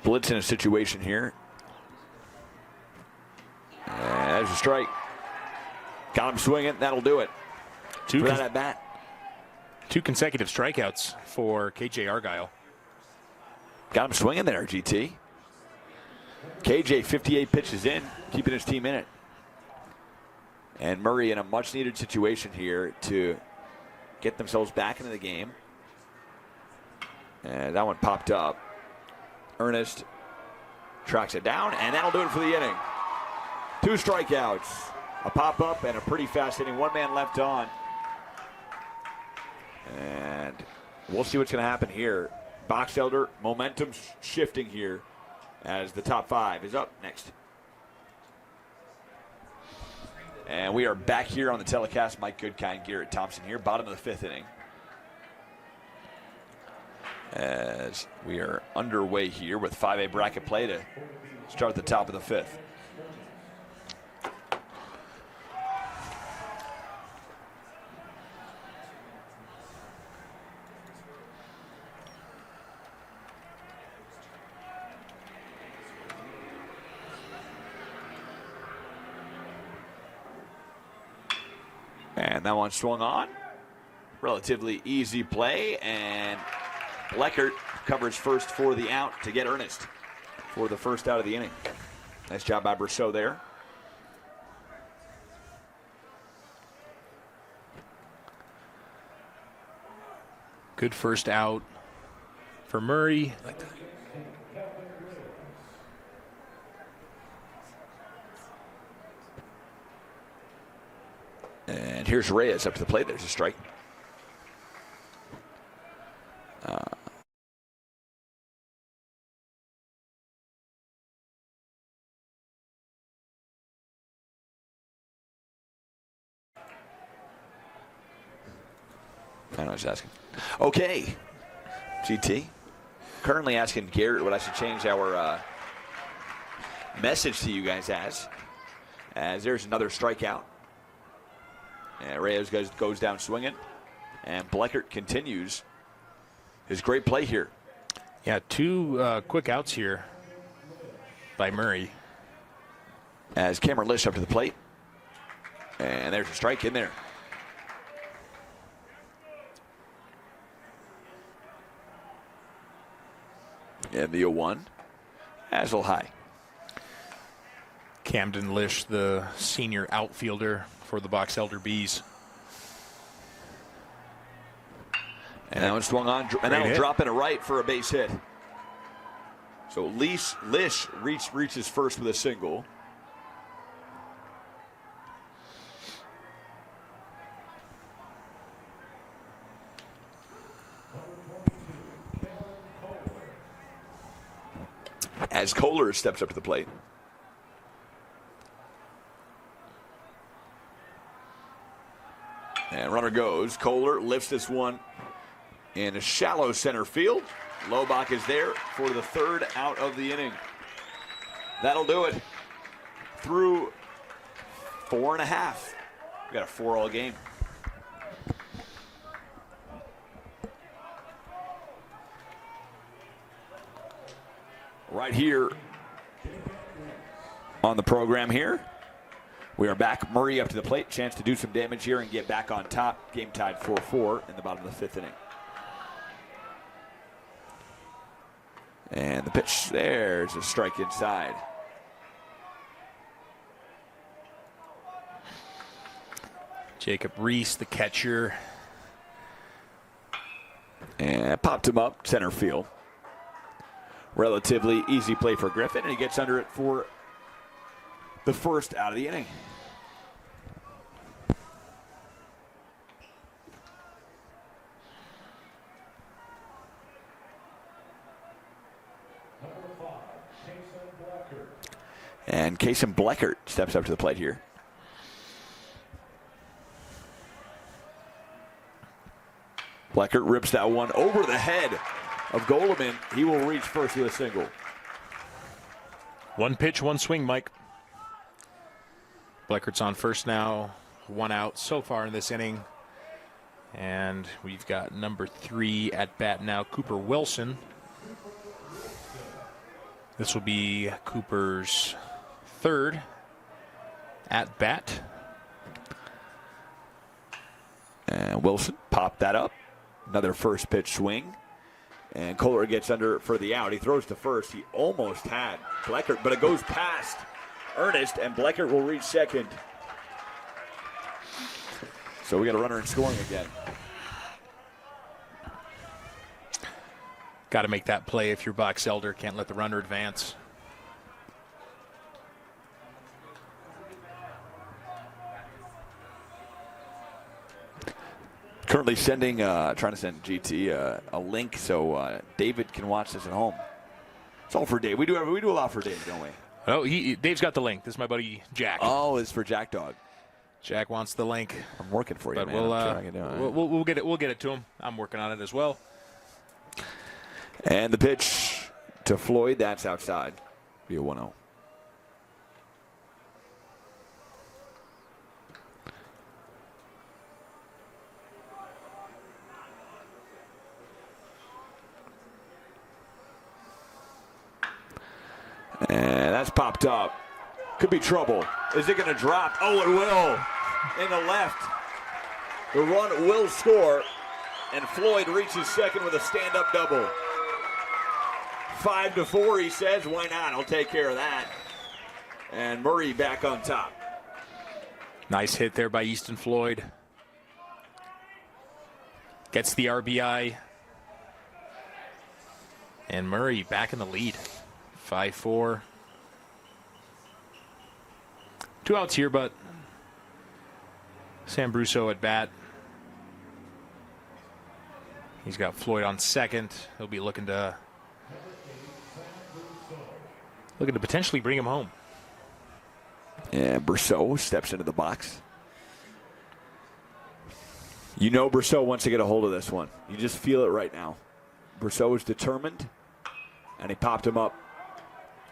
Blitz in a situation here. And there's a strike. Got him swinging. That'll do it. For that at bat. 2 consecutive strikeouts for KJ Argyle. Got him swinging there, GT. KJ 58 pitches in, keeping his team in it. And Murray in a much needed situation here to get themselves back into the game. And that one popped up. Ernest tracks it down, and that'll do it for the inning. 2 strikeouts, a pop-up, and a pretty fast inning. 1 man left on. And we'll see what's going to happen here. Box Elder, momentum shifting here as the top 5 is up next. And we are back here on the telecast. Mike Goodkind, Garrett Thompson here, bottom of the 5th inning. As we are underway here with 5A bracket play to start the top of the 5th. And that one swung on. Relatively easy play, and Bleckert covers first for the out to get Ernest for the first out of the inning. Nice job by Brousseau there. Good first out for Murray. And here's Reyes up to the plate. There's a strike. I know what he's asking. Okay. GT. Currently asking Garrett what I should change our message to you guys as there's another strikeout. And Reyes goes down swinging. And Bleckert continues his great play here. Yeah, two quick outs here by Murray. As Cameron Lish up to the plate. And there's a strike in there. And the 0-1. Hazel high. Camden Lish, the senior outfielder for the Box Elder Bees. And that one swung on, and that'll drop in a right for a base hit. So Lish reaches first with a single. As Kohler steps up to the plate. And runner goes. Kohler lifts this one in a shallow center field. Lobach is there for the third out of the inning. That'll do it. Through 4.5. We got a 4-all game. Right here on the program here. We are back. Murray up to the plate. Chance to do some damage here and get back on top. Game tied 4-4 in the bottom of the 5th inning. And the pitch, there's a strike inside. Jacob Reese, the catcher. And popped him up center field. Relatively easy play for Griffin, and he gets under it for the first out of the inning. And Kason Bleckert steps up to the plate here. Bleckert rips that one over the head of Goleman. He will reach first with a single. One pitch, one swing, Mike. Bleckert's on first now. One out so far in this inning. And we've got number 3 at bat now, Cooper Wilson. This will be Cooper's 3rd at bat. And Wilson popped that up. Another first pitch swing. And Kohler gets under it for the out. He throws to first. He almost had Bleckert, but it goes past Ernest, and Bleckert will reach second. So we got a runner in scoring again. Got to make that play if you're Box Elder. Can't let the runner advance. Currently sending, trying to send GT a link so David can watch this at home. It's all for Dave. We do a lot for Dave, don't we? Oh, Dave's got the link. This is my buddy Jack. Oh, it's for Jack Dog. Jack wants the link. I'm working for you, but man. We'll get it. We'll get it to him. I'm working on it as well. And the pitch to Floyd. That's outside. Be a 1-0. And that's popped up. Could be trouble. Is it going to drop? Oh, it will. In the left. The run will score. and Floyd reaches second with a stand-up double. 5-4, he says. Why not? I'll take care of that. And Murray back on top. Nice hit there by Easton Floyd. Gets the RBI. And Murray back in the lead. 5-4. 2 outs here, but Sam Brousseau at bat. He's got Floyd on second. He'll be looking to potentially bring him home. And Brousseau steps into the box. You know Brousseau wants to get a hold of this one. You just feel it right now. Brousseau is determined, and he popped him up.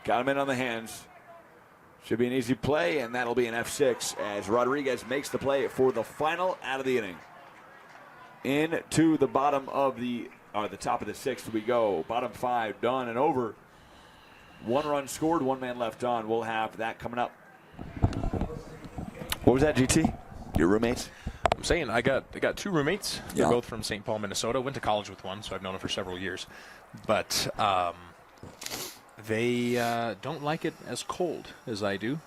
Got him in on the hands. Should be an easy play, and that'll be an F6 as Rodriguez makes the play for the final out of the inning. Into the bottom of the top of the sixth we go. Bottom 5 done and over. 1 run scored, 1 man left on. We'll have that coming up. What was that, GT? Your roommates? I'm saying I got 2 roommates. They're Yeah. both from St. Paul, Minnesota. Went to college with one, so I've known him for several years. But they don't like it as cold as I do.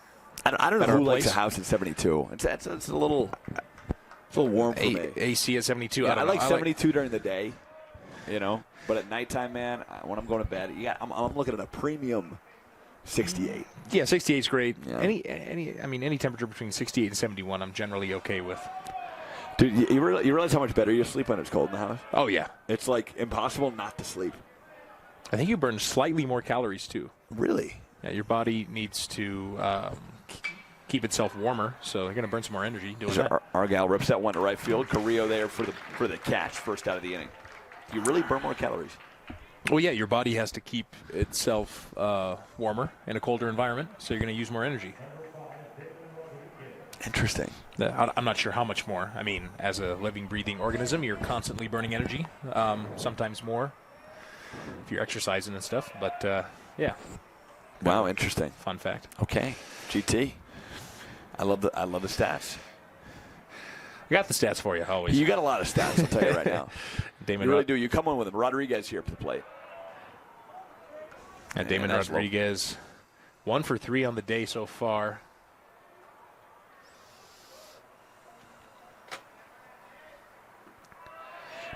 I don't know Better who likes place. a house at 72. It's a little warm for me. AC at 72. Yeah, I don't I like know. 72 during the day, but at nighttime, man, when I'm going to bed, I'm looking at a premium 68. Yeah, 68 is great. Yeah. Any temperature between 68 and 71, I'm generally okay with. Dude, you realize how much better you sleep when it's cold in the house? Oh yeah, It's like impossible not to sleep. I think you burn slightly more calories too. Really? Yeah, your body needs to keep itself warmer, so you're going to burn some more energy doing that. Argyle rips that one to right field. Carrillo there for the catch, first out of the inning. You really burn more calories. Well, yeah, your body has to keep itself warmer in a colder environment, so you're going to use more energy. Interesting. I'm not sure how much more. I mean, as a living, breathing organism, you're constantly burning energy, sometimes more if you're exercising and stuff. But, yeah. Wow, interesting. Fun fact. Okay, GT. I love the stats. I got the stats for you, always. You got a lot of stats, I'll tell you right now. Damon You really do. You come in with him. Rodriguez here up to the plate. And Damon that's Rodriguez, 1 for 3 on the day so far.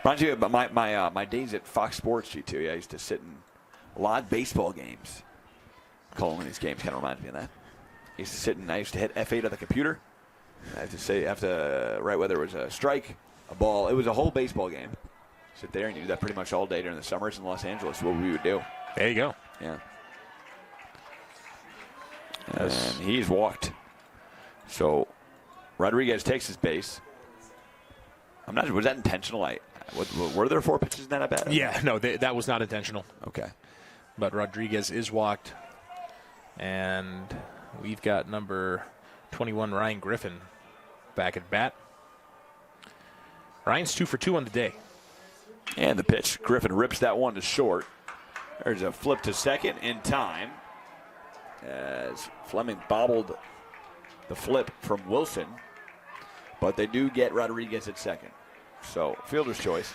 Reminds you of my days at Fox Sports, G2. I used to sit in a lot of baseball games. Calling these games kind of reminds me of that. I used to hit F8 on the computer. I have to write whether it was a strike, a ball. It was a whole baseball game. Sit there and you do that pretty much all day during the summers in Los Angeles. What we would do. There you go. Yeah. Yes. And he's walked. So Rodriguez takes his base. I'm not. Was that intentional? Were there 4 pitches in that at bat? Yeah, no, that was not intentional. Okay. But Rodriguez is walked. And we've got number 21, Ryan Griffin, back at bat. Ryan's 2 for 2 on the day. And the pitch. Griffin rips that one to short. There's a flip to second in time as Fleming bobbled the flip from Wilson. But they do get Rodriguez at second. So, fielder's choice.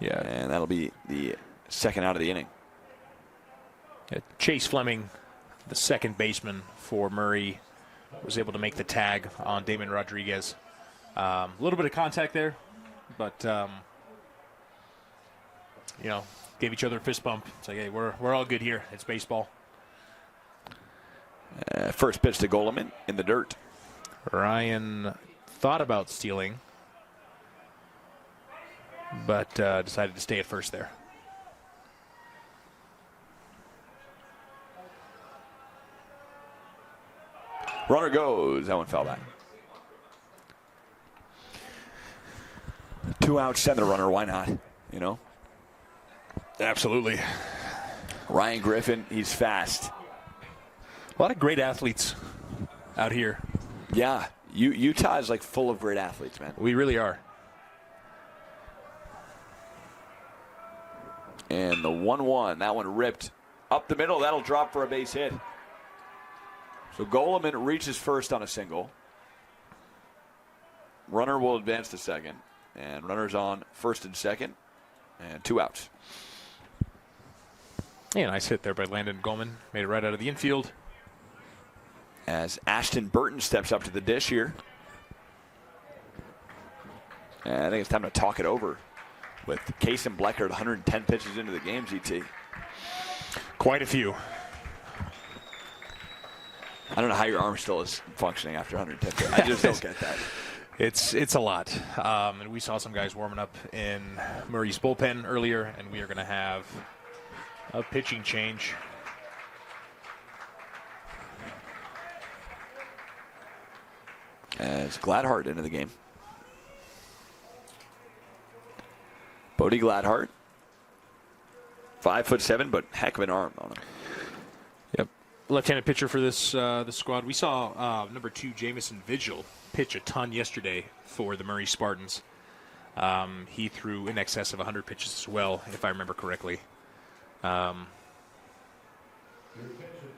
Yeah. And that'll be the second out of the inning. Chase Fleming, the second baseman for Murray, was able to make the tag on Damon Rodriguez. A little bit of contact there, but gave each other a fist bump. It's like, hey, we're all good here. It's baseball. First pitch to Goleman in the dirt. Ryan thought about stealing, but decided to stay at first there. Runner goes. That one fell back. 2 outs, send the runner. Why not? Absolutely. Ryan Griffin, he's fast. A lot of great athletes out here. Yeah. Utah is like full of great athletes, man. We really are. And the 1-1, that one ripped up the middle. That'll drop for a base hit. So Goleman reaches first on a single. runner will advance to second. And runners on first and second. And 2 outs. Yeah, nice hit there by Landon Goldman. Made it right out of the infield. As Ashton Burton steps up to the dish here. And I think it's time to talk it over with Kason Blecker at 110 pitches into the game, GT. Quite a few. I don't know how your arm still is functioning after 110 pitches. I just don't get that. It's a lot. And we saw some guys warming up in Murray's bullpen earlier, and we are going to have a pitching change. As Gladhart into the game. Bodie Gladhart. 5'7", but heck of an arm on him. Yep. Left-handed pitcher for this squad. We saw number 2, Jamison Vigil, pitch a ton yesterday for the Murray Spartans. He threw in excess of 100 pitches as well, if I remember correctly. Your attention,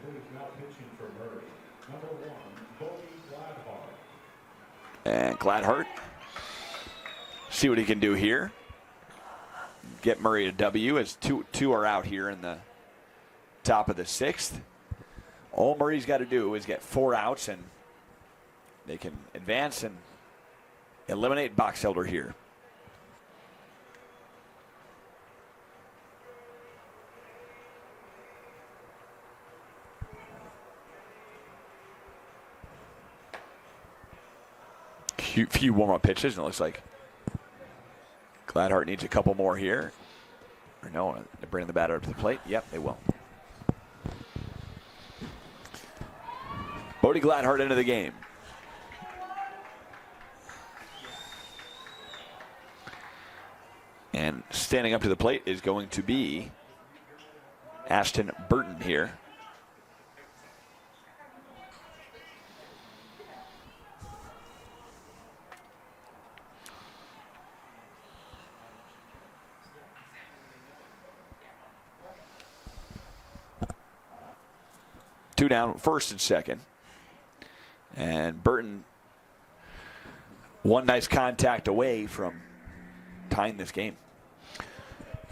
please. Now pitching for Murray. Number 1, Bodie Gladhart. And Gladhart. See what he can do here. Get Murray a W as two are out here in the top of the 6th. All Murray's got to do is get 4 outs, and they can advance and eliminate Boxelder here. Few warm-up pitches, and it looks like Gladhart needs a couple more here. Or no, they're bringing the batter up to the plate. Yep, they will. Bodie Gladhart into the game. And standing up to the plate is going to be Ashton Burton here. Two down, first and second. And Burton, one nice contact away from tying this game.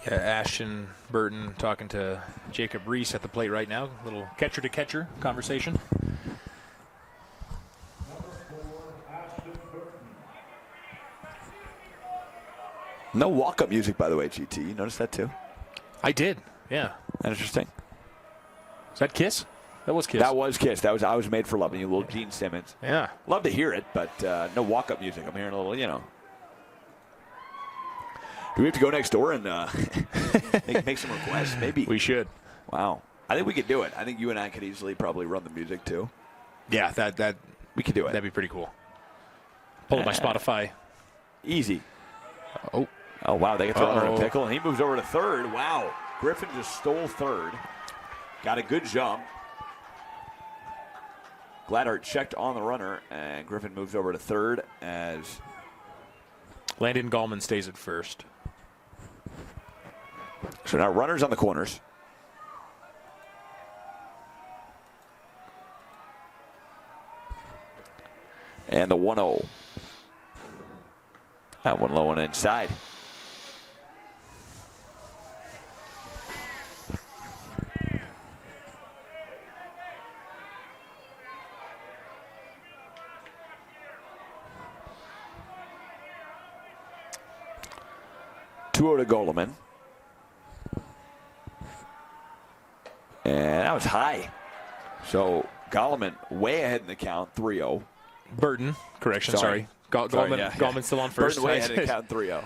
Yeah, Ashton Burton talking to Jacob Reese at the plate right now. A little catcher-to-catcher conversation. No walk-up music, by the way, GT. You noticed that too? I did, yeah. That's interesting. Is that Kiss? That was Kiss. That was Kiss. That was I Was Made for Loving You, little Gene Simmons. Yeah. Love to hear it, but no walk-up music. I'm hearing a little, Do we have to go next door and make some requests? Maybe. We should. Wow. I think we could do it. I think you and I could easily probably run the music too. Yeah, that we could do it. That'd be pretty cool. Pull up my Spotify. Easy. Oh, wow. They get the runner in a pickle, and he moves over to third. Wow. Griffin just stole third. Got a good jump. Gladhart checked on the runner, and Griffin moves over to third as Landon Gallman stays at first. So now runners on the corners. And the 1-0. That one low and inside. To Goleman. And that was high. So Goleman way ahead in the count, 3-0. Burton, correction, sorry. Gallman's still on first. Burton way ahead in the count, 3-0.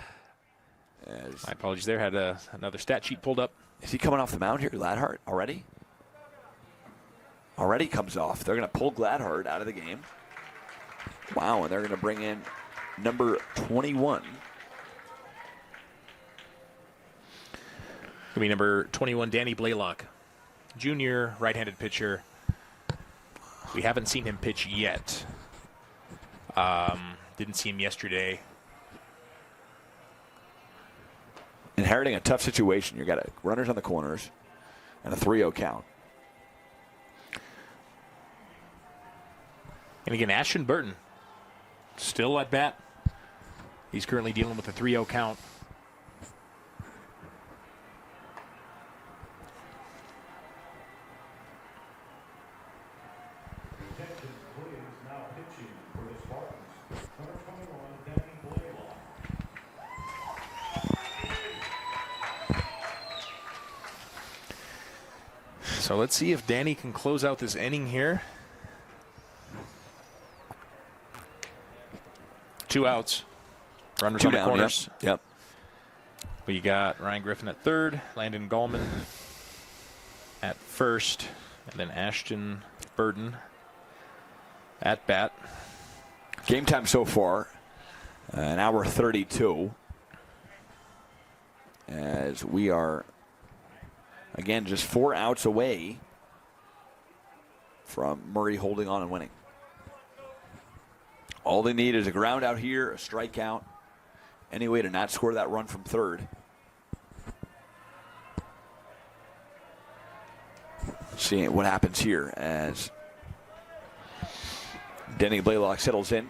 My apologies there. Had another stat sheet pulled up. Is he coming off the mound here, Gladhart, already? Already comes off. They're going to pull Gladhart out of the game. Wow, and they're going to bring in number 21. Gonna be number 21, Danny Blaylock, junior right-handed pitcher. We haven't seen him pitch yet. Didn't see him yesterday. Inheriting a tough situation. You got runners on the corners and a 3-0 count. And again, Ashton Burton still at bat. He's currently dealing with a 3-0 count. Attention, please. Now pitching for the Spartans. Number 21, Danny Blaylock. So let's see if Danny can close out this inning here. 2 outs. Runners on the down, corners. Yep. We got Ryan Griffin at third, Landon Gallman at first, and then Ashton Burden at bat. Game time so far, an hour 32. As we are, again, just 4 outs away from Murray holding on and winning. All they need is a ground out here, a strikeout, any way to not score that run from third. Seeing what happens here as Denny Blaylock settles in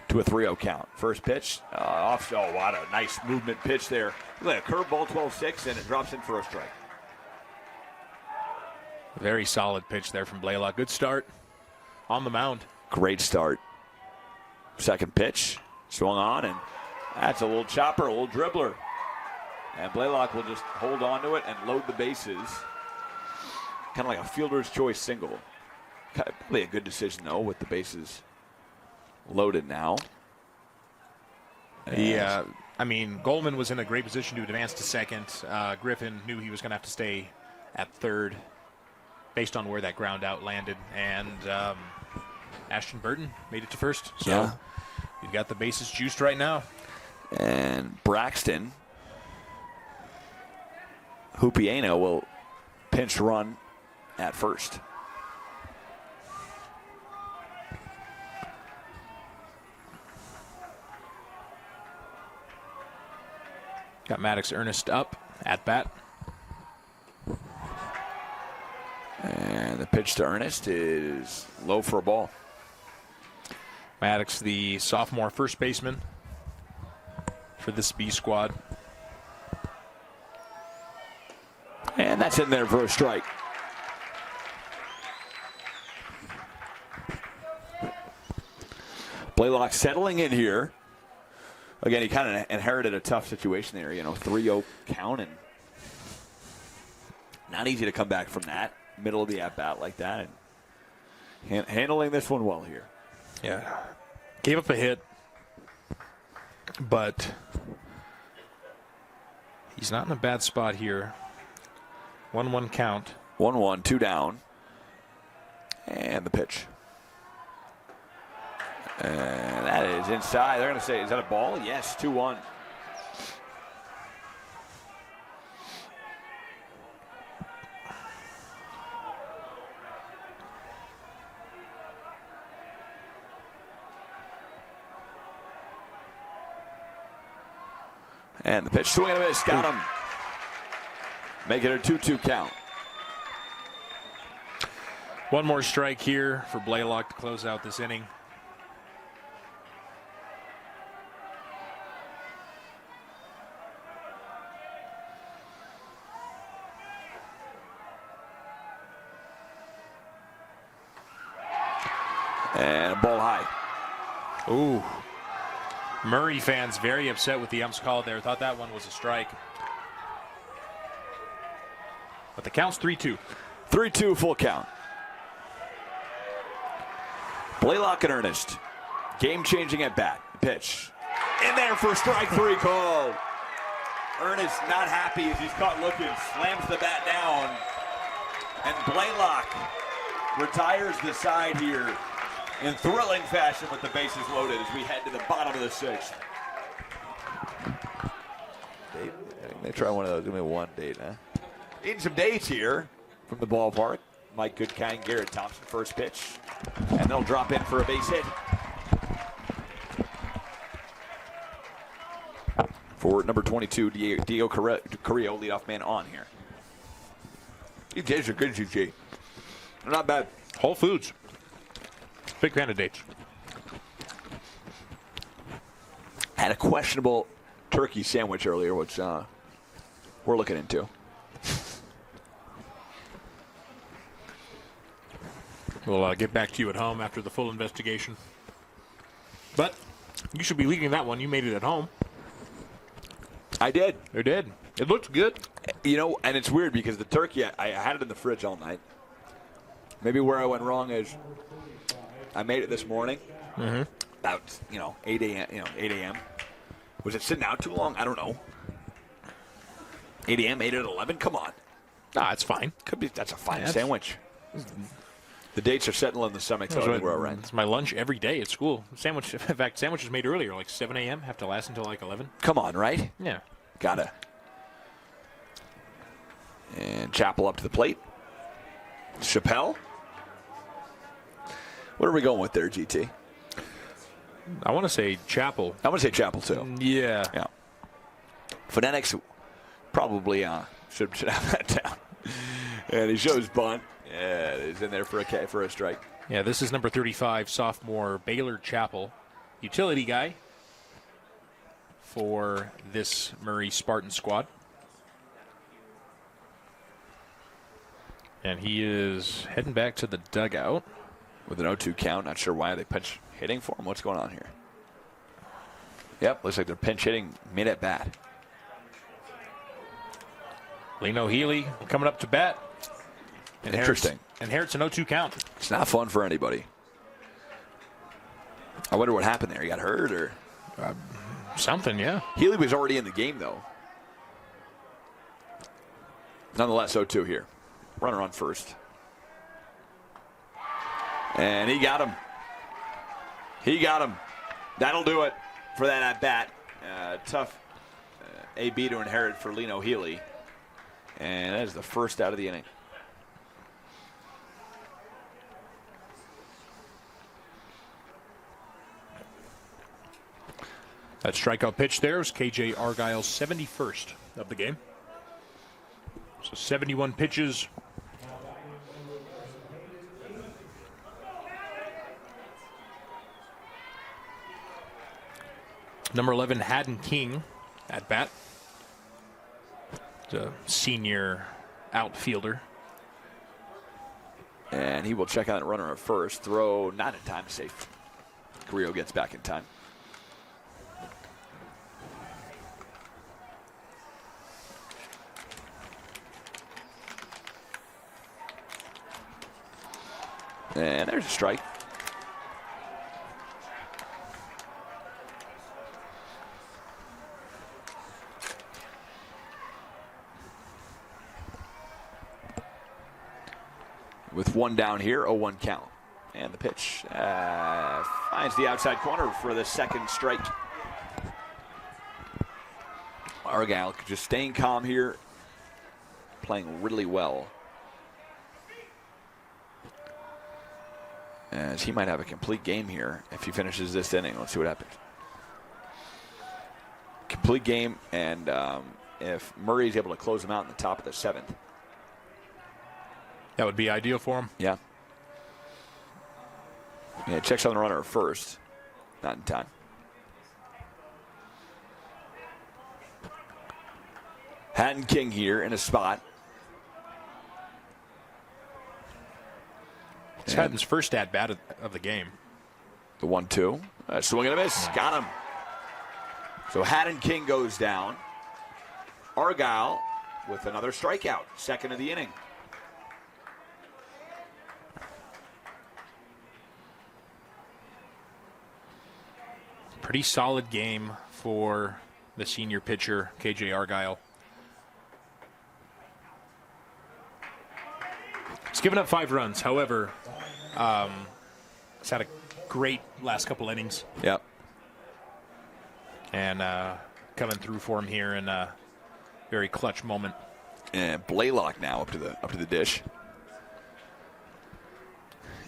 to a 3-0 count. First pitch, off. Oh, what a nice movement pitch there. Look at a curveball, 12-6, and it drops in for a strike. Very solid pitch there from Blaylock. Good start on the mound. Great start. Second pitch, swung on, and that's a little chopper, a little dribbler. And Blaylock will just hold on to it and load the bases. Kind of like a fielder's choice single. Probably a good decision, though, with the bases loaded now. Yeah, I mean, Goldman was in a great position to advance to second. Griffin knew he was going to have to stay at third based on where that ground out landed. And Ashton Burton made it to first. So yeah. You've got the bases juiced right now. And Braxton Hupieno will pinch run at first. Got Maddox Ernest up at bat. And the pitch to Ernest is low for a ball. Maddox, the sophomore first baseman for this B squad. And that's in there for a strike. Blaylock settling in here. Again, he kind of inherited a tough situation there, 3-0 count, and not easy to come back from that, middle of the at-bat like that, and handling this one well here. Yeah. Gave up a hit, but he's not in a bad spot here. 1-1 count. 1-1, 2 down. And the pitch. And that is inside. They're going to say, is that a ball? Yes, 2-1. And the pitch, swing and a miss, got him. Make it a 2-2 count. One more strike here for Blaylock to close out this inning. And a ball high. Ooh. Murray fans very upset with the ump's call there. Thought that one was a strike. But the count's 3-2. 3-2 full count. Blaylock and Ernest. Game-changing at bat. Pitch. In there for strike 3 call. Ernest not happy as he's caught looking. Slams the bat down. And Blaylock retires the side here in thrilling fashion with the bases loaded as we head to the bottom of the 6th. Dave, they try one of those. Give me one date, huh? Eating some dates here from the ballpark. Mike Goodkind, Garrett Thompson, first pitch. And they'll drop in for a base hit. For number 22, Diego Carrillo, leadoff man on here. These dates are good, GG. They're not bad. Whole Foods. Big fan of dates. Had a questionable turkey sandwich earlier, which we're looking into. We'll get back to you at home after the full investigation. But you should be leaving that one. You made it at home. I did. You did. It looked good. You know, and it's weird because the turkey, I had it in the fridge all night. Maybe where I went wrong is I made it this morning. About 8 a.m. Was it sitting out too long? I don't know. 8 a.m. 8 at 11. Come on. Ah, it's fine. Could be. That's a fine sandwich. The dates are settling in the stomach. It's my lunch every day at school. Sandwich. In fact, sandwiches made earlier, like 7 a.m. Have to last until like 11. Come on, right? Yeah. Gotta. And Chappell up to the plate. Chappelle. What are we going with there, GT? I want to say Chappell. I want to say Chappell, too. Yeah. Yeah. Phonetics probably should have that down. And he shows bunt. Yeah, he's in there for a strike. Yeah, this is number 35, sophomore Baylor Chappell. Utility guy for this Murray Spartan squad. And he is heading back to the dugout. With an 0-2 count. Not sure why they pinch hitting for him. What's going on here? Yep, looks like they're pinch hitting mid at bat. Lino Healy coming up to bat. Interesting. Inherits an 0-2 count. It's not fun for anybody. I wonder what happened there. He got hurt or something, yeah. Healy was already in the game, though. Nonetheless, 0-2 here. Runner on first. And he got him. He got him. That'll do it for that at-bat. Tough AB to inherit for Lino Healy. And that is the first out of the inning. That strikeout pitch there was KJ Argyle's 71st of the game. So 71 pitches. Number 11, Haddon King at bat. The senior outfielder. And he will check out that runner at first. Throw not in time, safe. Carrillo gets back in time. And there's a strike. With one down here, 0-1 count. And the pitch finds the outside corner for the second strike. Argyle just staying calm here, playing really well. As he might have a complete game here if he finishes this inning. Let's see what happens. Complete game, and if Murray is able to close him out in the top of the seventh. That would be ideal for him. Yeah. Yeah, checks on the runner at first. Not in time. Hatton King here in a spot. It's Hatton's first at-bat of the game. The 1-2. Swing and a miss. Got him. So Hatton King goes down. Argyle with another strikeout. Second of the inning. Pretty solid game for the senior pitcher, KJ Argyle. He's given up 5 runs. However, he's had a great last couple innings. Yep. And coming through for him here in a very clutch moment. And Blaylock now up to the dish.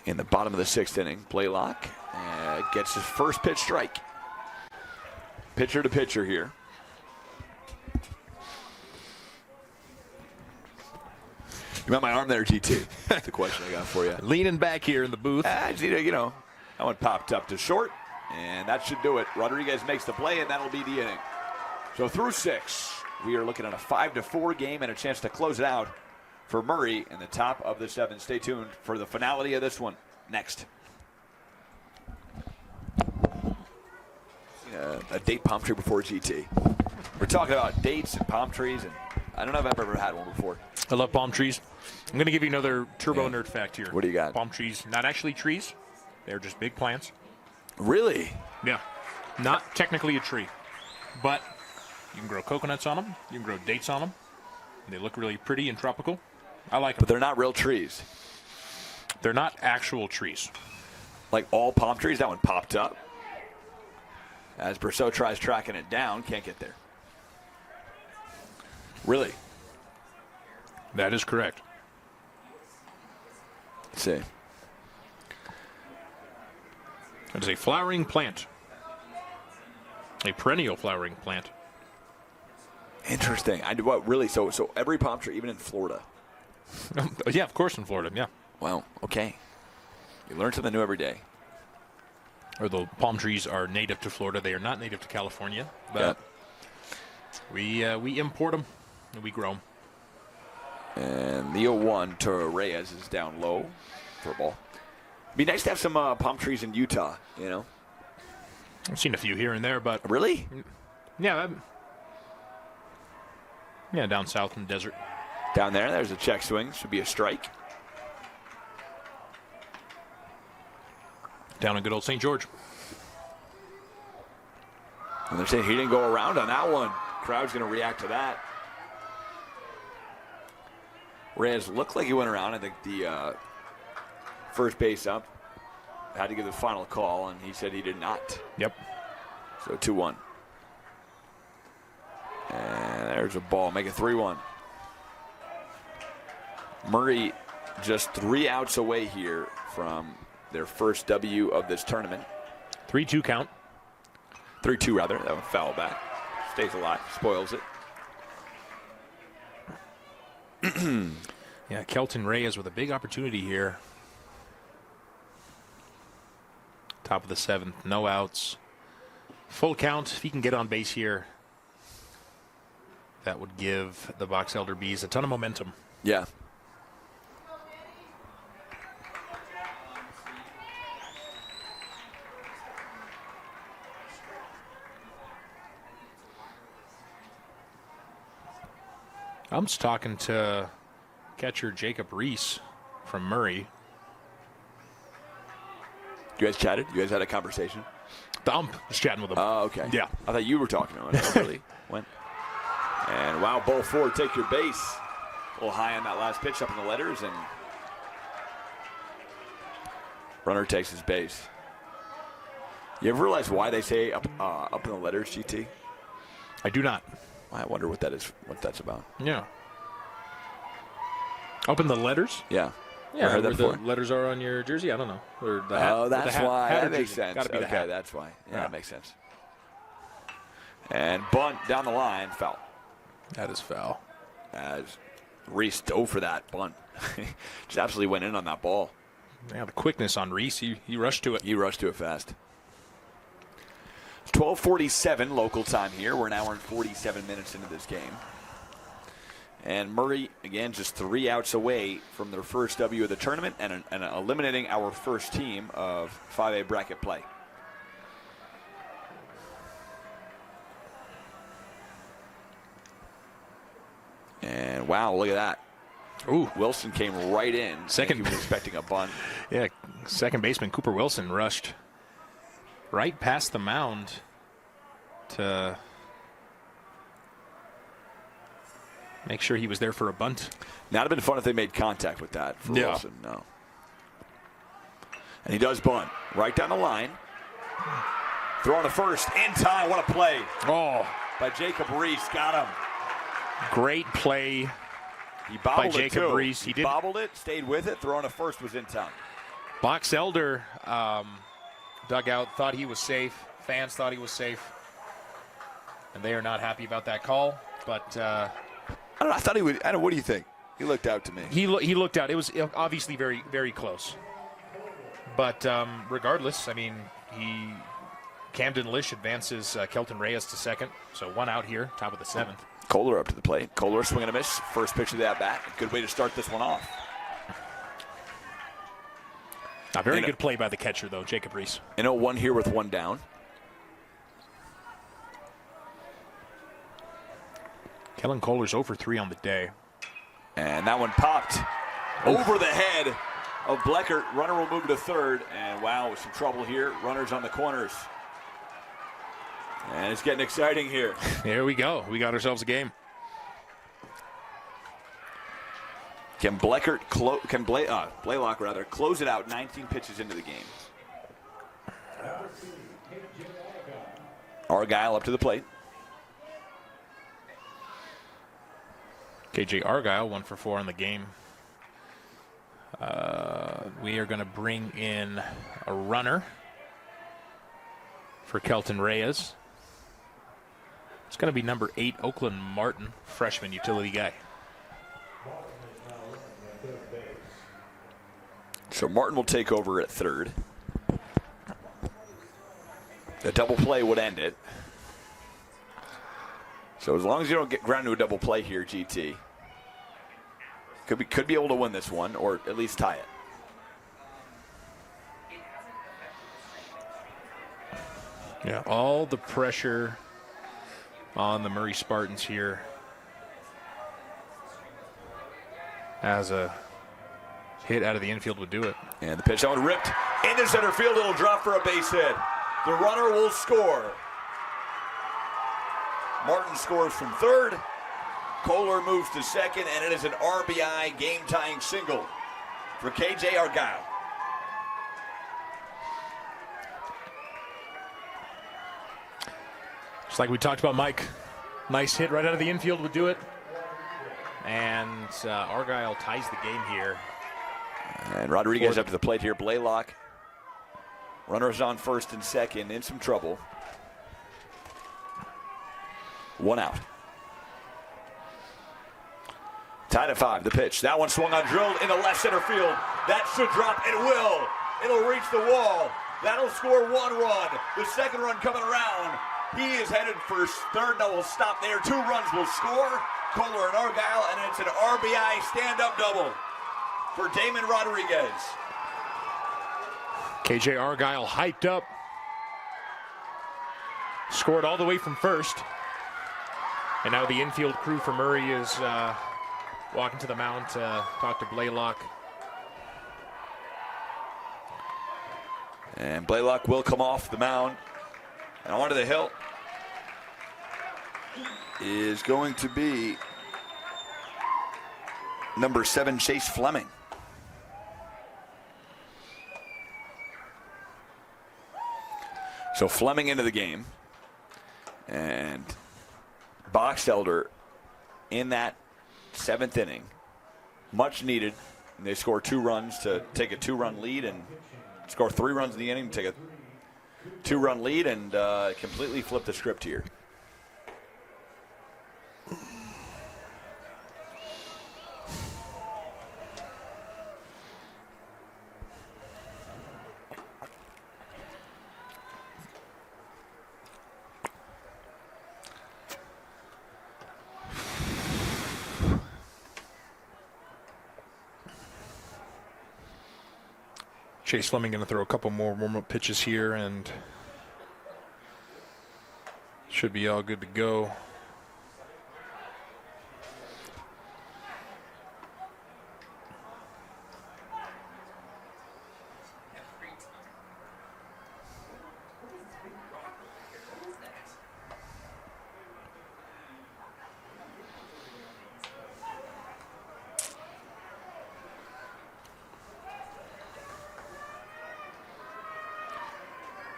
In the bottom of the 6th inning, Blaylock gets his first pitch strike. Pitcher to pitcher here. You got my arm there, GT. That's the question I got for you. Leaning back here in the booth. I want popped up to short. And that should do it. Rodriguez makes the play, and that'll be the inning. So through 6, we are looking at a 5-4 game and a chance to close it out for Murray in the top of the 7th. Stay tuned for the finality of this one next. A date palm tree before GT. We're talking about dates and palm trees, and I don't know if I've ever had one before. I love palm trees. I'm going to give you another turbo nerd fact here. What do you got? Palm trees, not actually trees. They're just big plants. Really? Yeah. Not technically a tree. But you can grow coconuts on them. You can grow dates on them. They look really pretty and tropical. I like them. But they're not real trees. They're not actual trees. Like all palm trees? That one popped up. As Brousseau tries tracking it down, can't get there. Really? That is correct. Let's see. It is a flowering plant. A perennial flowering plant. Interesting. What really? So every palm tree, even in Florida. Yeah, of course in Florida, yeah. Well, okay. You learn something new every day. Or the palm trees are native to Florida. They are not native to California. But we import them and we grow them. And the 0-1 to Reyes is down low for a ball. Be nice to have some palm trees in Utah, you know? I've seen a few here and there, but... Really? Yeah. Yeah, down south in the desert. Down there's a check swing. Should be a strike. Down in good old St. George. And they're saying he didn't go around on that one. Crowd's going to react to that. Reyes looked like he went around. I think the first base up had to give the final call, and he said he did not. Yep. So 2-1. And there's a ball. Make it 3-1. Murray just 3 outs away here from their first W of this tournament. 3-2 count. 3-2 rather. That one foul back. Stays alive. Spoils it. Yeah, Kelton Reyes with a big opportunity here. Top of the 7th. No outs. Full count. If he can get on base here, that would give the Box Elder Bees a ton of momentum. Yeah. I'm just talking to catcher Jacob Reese from Murray. You guys chatted? You guys had a conversation? The ump was chatting with him. Oh, okay. Yeah. I thought you were talking to him. I really went. And wow, ball 4, take your base. A little high on that last pitch up in the letters, and runner takes his base. You ever realize why they say up in the letters, GT? I do not. I wonder what that's about. Yeah. Up in the letters? Yeah. Yeah, heard where that the before. letters are on your jersey? I don't know. Or the hat, Oh, that's why. Hat or That makes jersey. sense. Gotta be the Okay, hat. that's why. Yeah, Yeah. that makes sense. And bunt down the line, foul. That is foul. As Reese dove for that bunt. Just absolutely went in on that ball. Yeah, the quickness on Reese. He rushed to it. He rushed to it fast. 12:47 local time here. We're an hour and 47 minutes into this game. And Murray, again, just 3 outs away from their first W of the tournament and eliminating our first team of 5A bracket play. And wow, look at that. Ooh. Wilson came right in. Second. He was expecting a bunt. Yeah, second baseman Cooper Wilson rushed right past the mound to make sure he was there for a bunt. Now, it'd have been fun if they made contact with that for Yeah. Wilson. No. And he does bunt right down the line. Throwing to first in time. What a play Oh, by Jacob Reese. Got him. great play. He bobbled By it Jacob too. Reese. He did- bobbled it, stayed with it. Throwing to first was in time. Box Elder dugout thought he was safe. Fans thought he was safe. And they are not happy about that call. But I don't know. I thought he would. I don't know. What do you think? He looked out to me. he looked out. It was obviously very, very close. But regardless, I mean, he Camden Lish advances Kelton Reyes to second. So 1 out here, top of the 7th. Kohler up to the plate. Kohler swing and a miss. First pitch of that bat. Good way to start this one off. A very good play by the catcher, though, Jacob Reese. 1 here with 1 down. Kellen Kohler's 0 for 3 on the day. And that one popped over the head of Bleckert. Runner will move to third. And wow, with some trouble here. Runners on the corners. And it's getting exciting here. Here we go. We got ourselves a game. Can Bleckert Blaylock rather close it out 19 pitches into the game? Argyle up to the plate. KJ Argyle 1 for 4 on the game. We are going to bring in a runner for Kelton Reyes. It's going to be number 8, Oakland Martin, freshman utility guy. So Martin will take over at third. The double play would end it. So as long as you don't get ground to a double play here, GT, could be able to win this one or at least tie it. Yeah, all the pressure on the Murray Spartans here as a hit out of the infield would do it. And the pitch, that one ripped into center field. It'll drop for a base hit. The runner will score. Martin scores from third. Kohler moves to second, and it is an RBI game-tying single for KJ Argyle. Just like we talked about, Mike. Nice hit right out of the infield would do it. And Argyle ties the game here. And Rodriguez up to the plate here. Blaylock. Runners on first and second, in some trouble. 1 out. Tied at 5, the pitch. That one swung on, drilled into left center field. That should drop, it will. It'll reach the wall. That'll score 1 run. The second run coming around. He is headed for third, no, will stop there. 2 runs will score. Kohler and Argyle, and it's an RBI stand-up double for Damon Rodriguez. KJ Argyle hyped up. Scored all the way from first. And now the infield crew for Murray is walking to the mound to talk to Blaylock. And Blaylock will come off the mound. And onto the hill is going to be number 7, Chase Fleming. So Fleming into the game. And Boxelder in that 7th inning. Much needed. And they score 2 runs to take a 2-run lead and score 3 runs in the inning to take a 2-run lead and completely flip the script here. Chase Fleming going to throw a couple more warm-up pitches here and should be all good to go.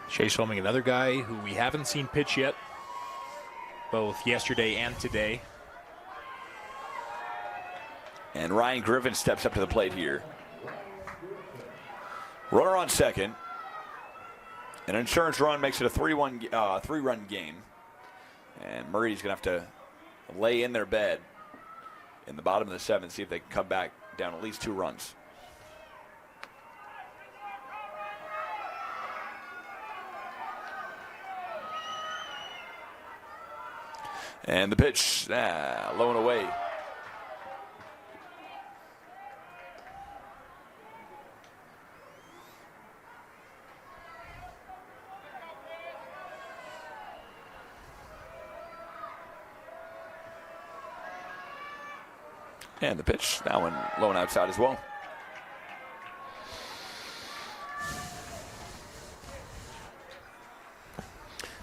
Chase Fleming, another guy who we haven't seen pitch yet, both yesterday and today. And Ryan Griffin steps up to the plate here. Runner on second. An insurance run makes it a 3-run game. And Murray's going to have to lay in their bed in the bottom of the 7th, see if they can come back down at least 2 runs. And the pitch, low and away. And the pitch, that one low and outside as well.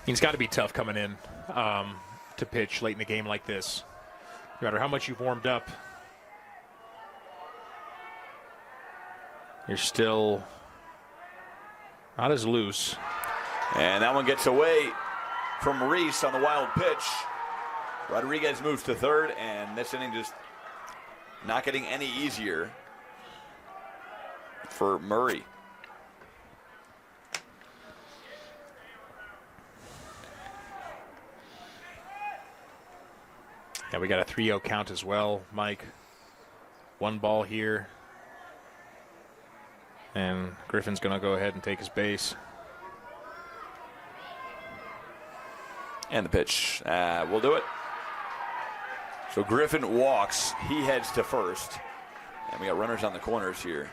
It's got to be tough coming in to pitch late in a game like this. No matter how much you've warmed up, you're still not as loose. And that one gets away from Reese on the wild pitch. Rodriguez moves to third, and this inning just not getting any easier for Murray. Yeah, we got a 3-0 count as well, Mike. One ball here. And Griffin's going to go ahead and take his base. And the pitch will do it. So Griffin walks. He heads to first. And we got runners on the corners here.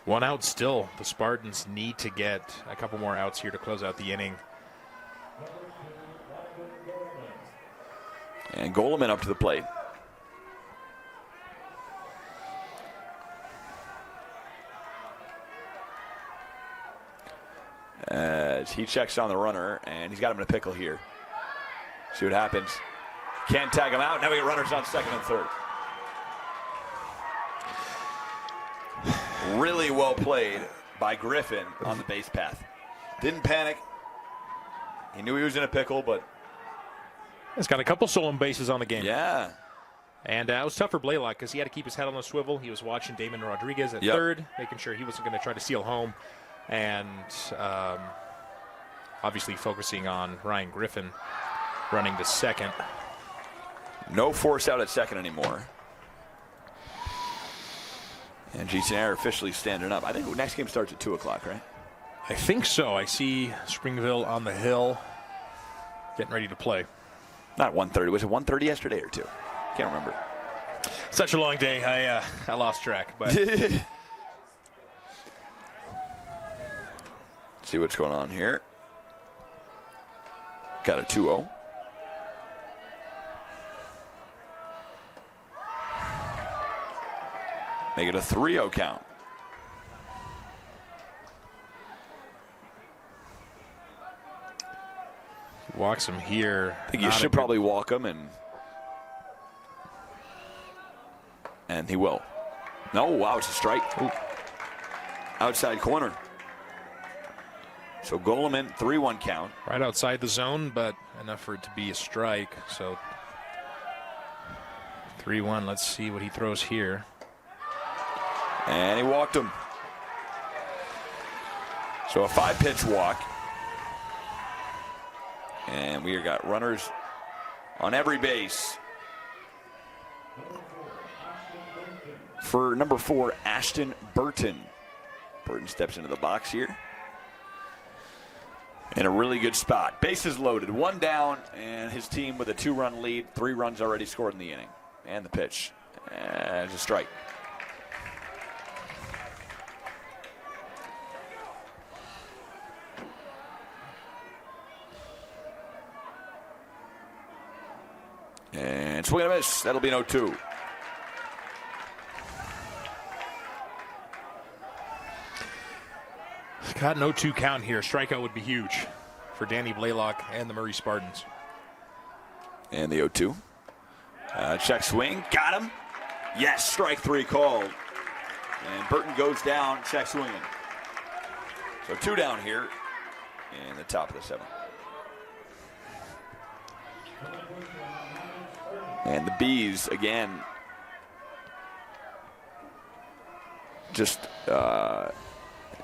One out still. The Spartans need to get a couple more outs here to close out the inning. And Goleman up to the plate. As he checks on the runner, and he's got him in a pickle here. See what happens. Can't tag him out. Now we get runners on second and third. Really well played by Griffin on the base path. Didn't panic. He knew he was in a pickle, but He's got a couple stolen bases on the game. yeah. And it was tough for Blaylock because he had to keep his head on the swivel. He was watching Damon Rodriguez at third, making sure he wasn't going to try to steal home. And obviously focusing on Ryan Griffin running to second. No force out at second anymore. And GTN officially standing up. I think the next game starts at 2 o'clock, right? I think so. I see Springville on the hill getting ready to play. Not 1:30. Was it 1:30 yesterday or 2? Can't remember. Such a long day. I lost track. But see what's going on here. Got a 2-0. Make it a 3-0 count. walks him here. I think you should probably walk him, and he will. No, wow, it's a strike. Ooh. Outside corner. So Goleman, 3-1 count. Right outside the zone, but enough for it to be a strike. So 3-1. Let's see what he throws here. And he walked him. So a 5-pitch walk. And we got runners on every base. For number 4, Ashton Burton. Burton steps into the box here. In a really good spot. Bases loaded, 1 down, and his team with a 2-run lead. 3 runs already scored in the inning. And the pitch. And it's a strike. And swing and a miss. That'll be an 0-2. Got an 0-2 count here. Strikeout would be huge for Danny Blaylock and the Murray Spartans. And the 0-2. Check swing. Got him. Yes, strike 3 called. And Burton goes down, check swinging. So 2 down here in the top of the 7th. And the Bees, again, just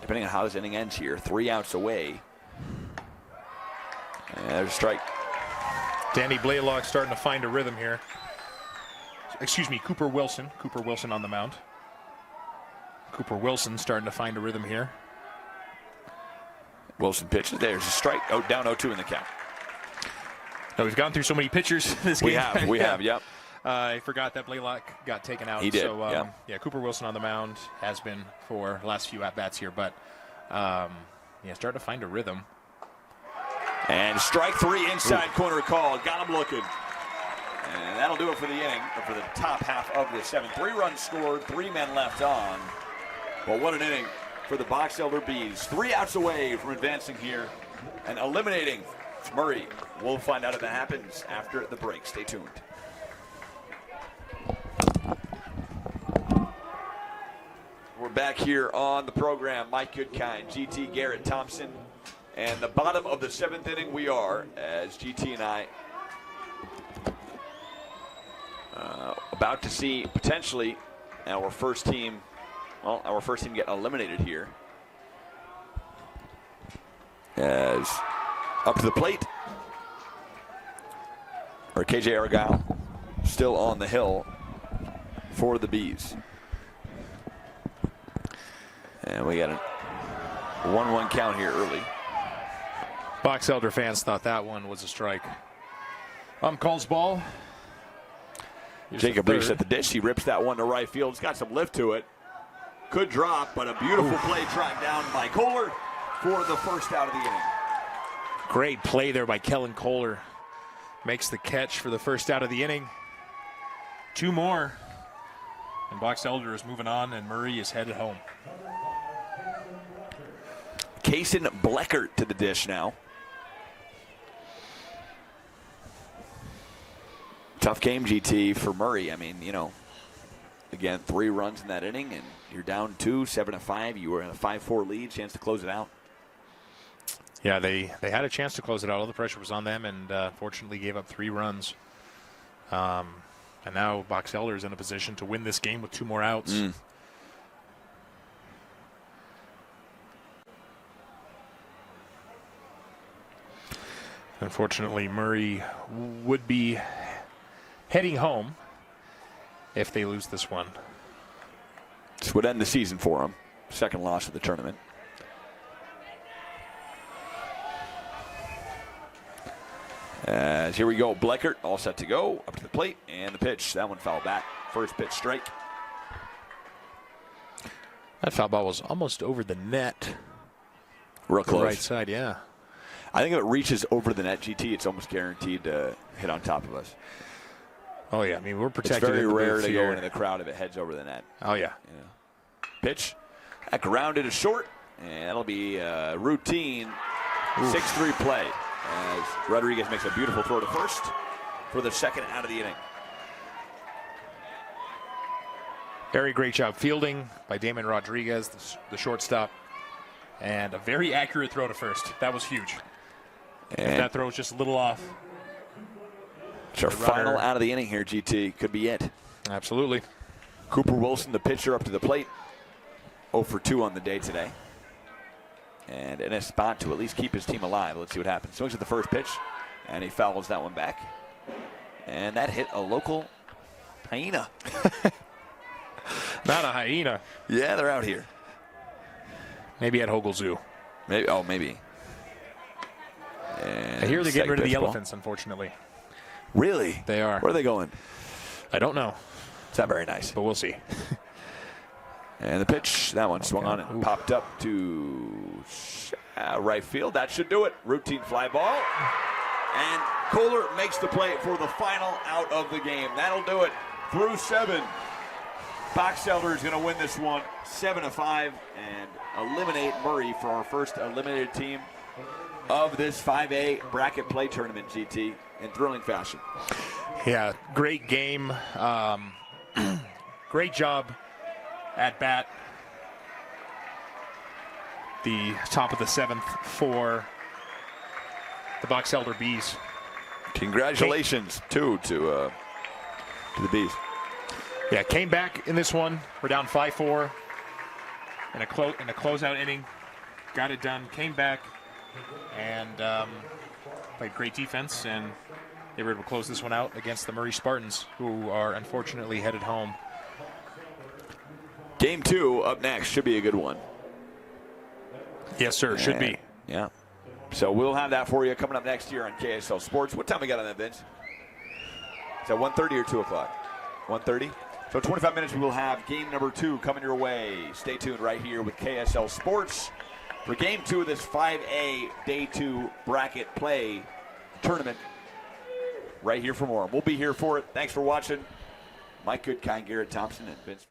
depending on how this inning ends here, 3 outs away. And there's a strike. Danny Blaylock starting to find a rhythm here. Excuse me, Cooper Wilson. Cooper Wilson on the mound. Cooper Wilson starting to find a rhythm here. Wilson pitches. There's a strike. Oh, down 0-2 in the count. Now, we've gone through so many pitchers this game. We have, yep. I forgot that Blaylock got taken out. He did, So, Cooper Wilson on the mound has been for the last few at-bats here. But, starting to find a rhythm. And strike 3 inside corner call. Got him looking. And that'll do it for the inning, or for the top half of the 7th. 3 runs scored, 3 men left on. Well, what an inning for the Box Elder Bees. 3 outs away from advancing here and eliminating Murray. We'll find out if that happens after the break. Stay tuned. We're back here on the program. Mike Goodkind, GT, Garrett Thompson. And the bottom of the 7th inning we are, as GT and I about to see potentially our first team get eliminated here. As up to the plate, or KJ Argyle still on the hill for the Bees. And we got a 1-1 count here early. Box Elder fans thought that one was a strike. Calls ball. Here's Jacob Reese at the dish. He rips that one to right field. It's got some lift to it. Could drop, but a beautiful play tracked down by Kohler for the first out of the inning. Great play there by Kellen Kohler. Makes the catch for the first out of the inning. 2 more. And Box Elder is moving on, and Murray is headed home. Kaysen Bleckert to the dish now. Tough game, GT, for Murray. I mean, again, 3 runs in that inning, and you're down 2, 7-5. You were in a 5-4 lead, chance to close it out. Yeah, they had a chance to close it out. All the pressure was on them, and fortunately gave up 3 runs. And now Box Elder is in a position to win this game with 2 more outs. Unfortunately, Murray would be heading home if they lose this one. This would end the season for them. Second loss of the tournament. As here we go, Bleckert all set to go, up to the plate, and the pitch. That one fouled back. First pitch strike. That foul ball was almost over the net. Real close. The right side, yeah. I think if it reaches over the net, GT, it's almost guaranteed to hit on top of us. Oh, yeah. I mean, we're protected. It's very in the rare booth to here. go into the crowd if it heads over the net. Oh, yeah. Pitch. That grounded is short, and that'll be routine 6-3 play as Rodriguez makes a beautiful throw to first for the second out of the inning. Very great job fielding by Damon Rodriguez, the shortstop, and a very accurate throw to first. That was huge. And if that throw was just a little off. It's our final out of the inning here, GT. Could be it. Absolutely. Cooper Wilson, the pitcher, up to the plate. 0 for 2 on the day today. And in a spot to at least keep his team alive. Let's see what happens. Swings at the first pitch, and he fouls that one back. And that hit a local hyena. Not a hyena. Yeah, they're out here. Maybe at Hogle Zoo. Maybe. Oh, maybe. And I hear they're getting rid of the ball. elephants, unfortunately. Really? They are. Where are they going? I don't know. It's not very nice. But we'll see. And the pitch, that one swung on and popped up to right field. That should do it. Routine fly ball. And Kohler makes the play for the final out of the game. That'll do it through 7. Box Elder is going to win this one 7-5 and eliminate Murray for our first eliminated team of this 5A bracket play tournament, GT, in thrilling fashion. Yeah, great game. Great job at bat. The top of the 7th for the Box Elder Bees. Congratulations, to the Bees. Yeah, came back in this one. We're down 5-4 in a closeout inning. Got it done. Came back and played great defense, and they were able to close this one out against the Murray Spartans, who are unfortunately headed home. Game 2 up next should be a good one. Yes, sir. Should be. Yeah. So we'll have that for you coming up next year on KSL Sports. What time we got on that, Vince? Is that 1:30 or 2 o'clock? 1:30? So 25 minutes we will have game number 2 coming your way. Stay tuned right here with KSL Sports for game 2 of this 5A Day 2 bracket play tournament. Right here for more. We'll be here for it. Thanks for watching. Mike Goodkind, Garrett Thompson, and Vince.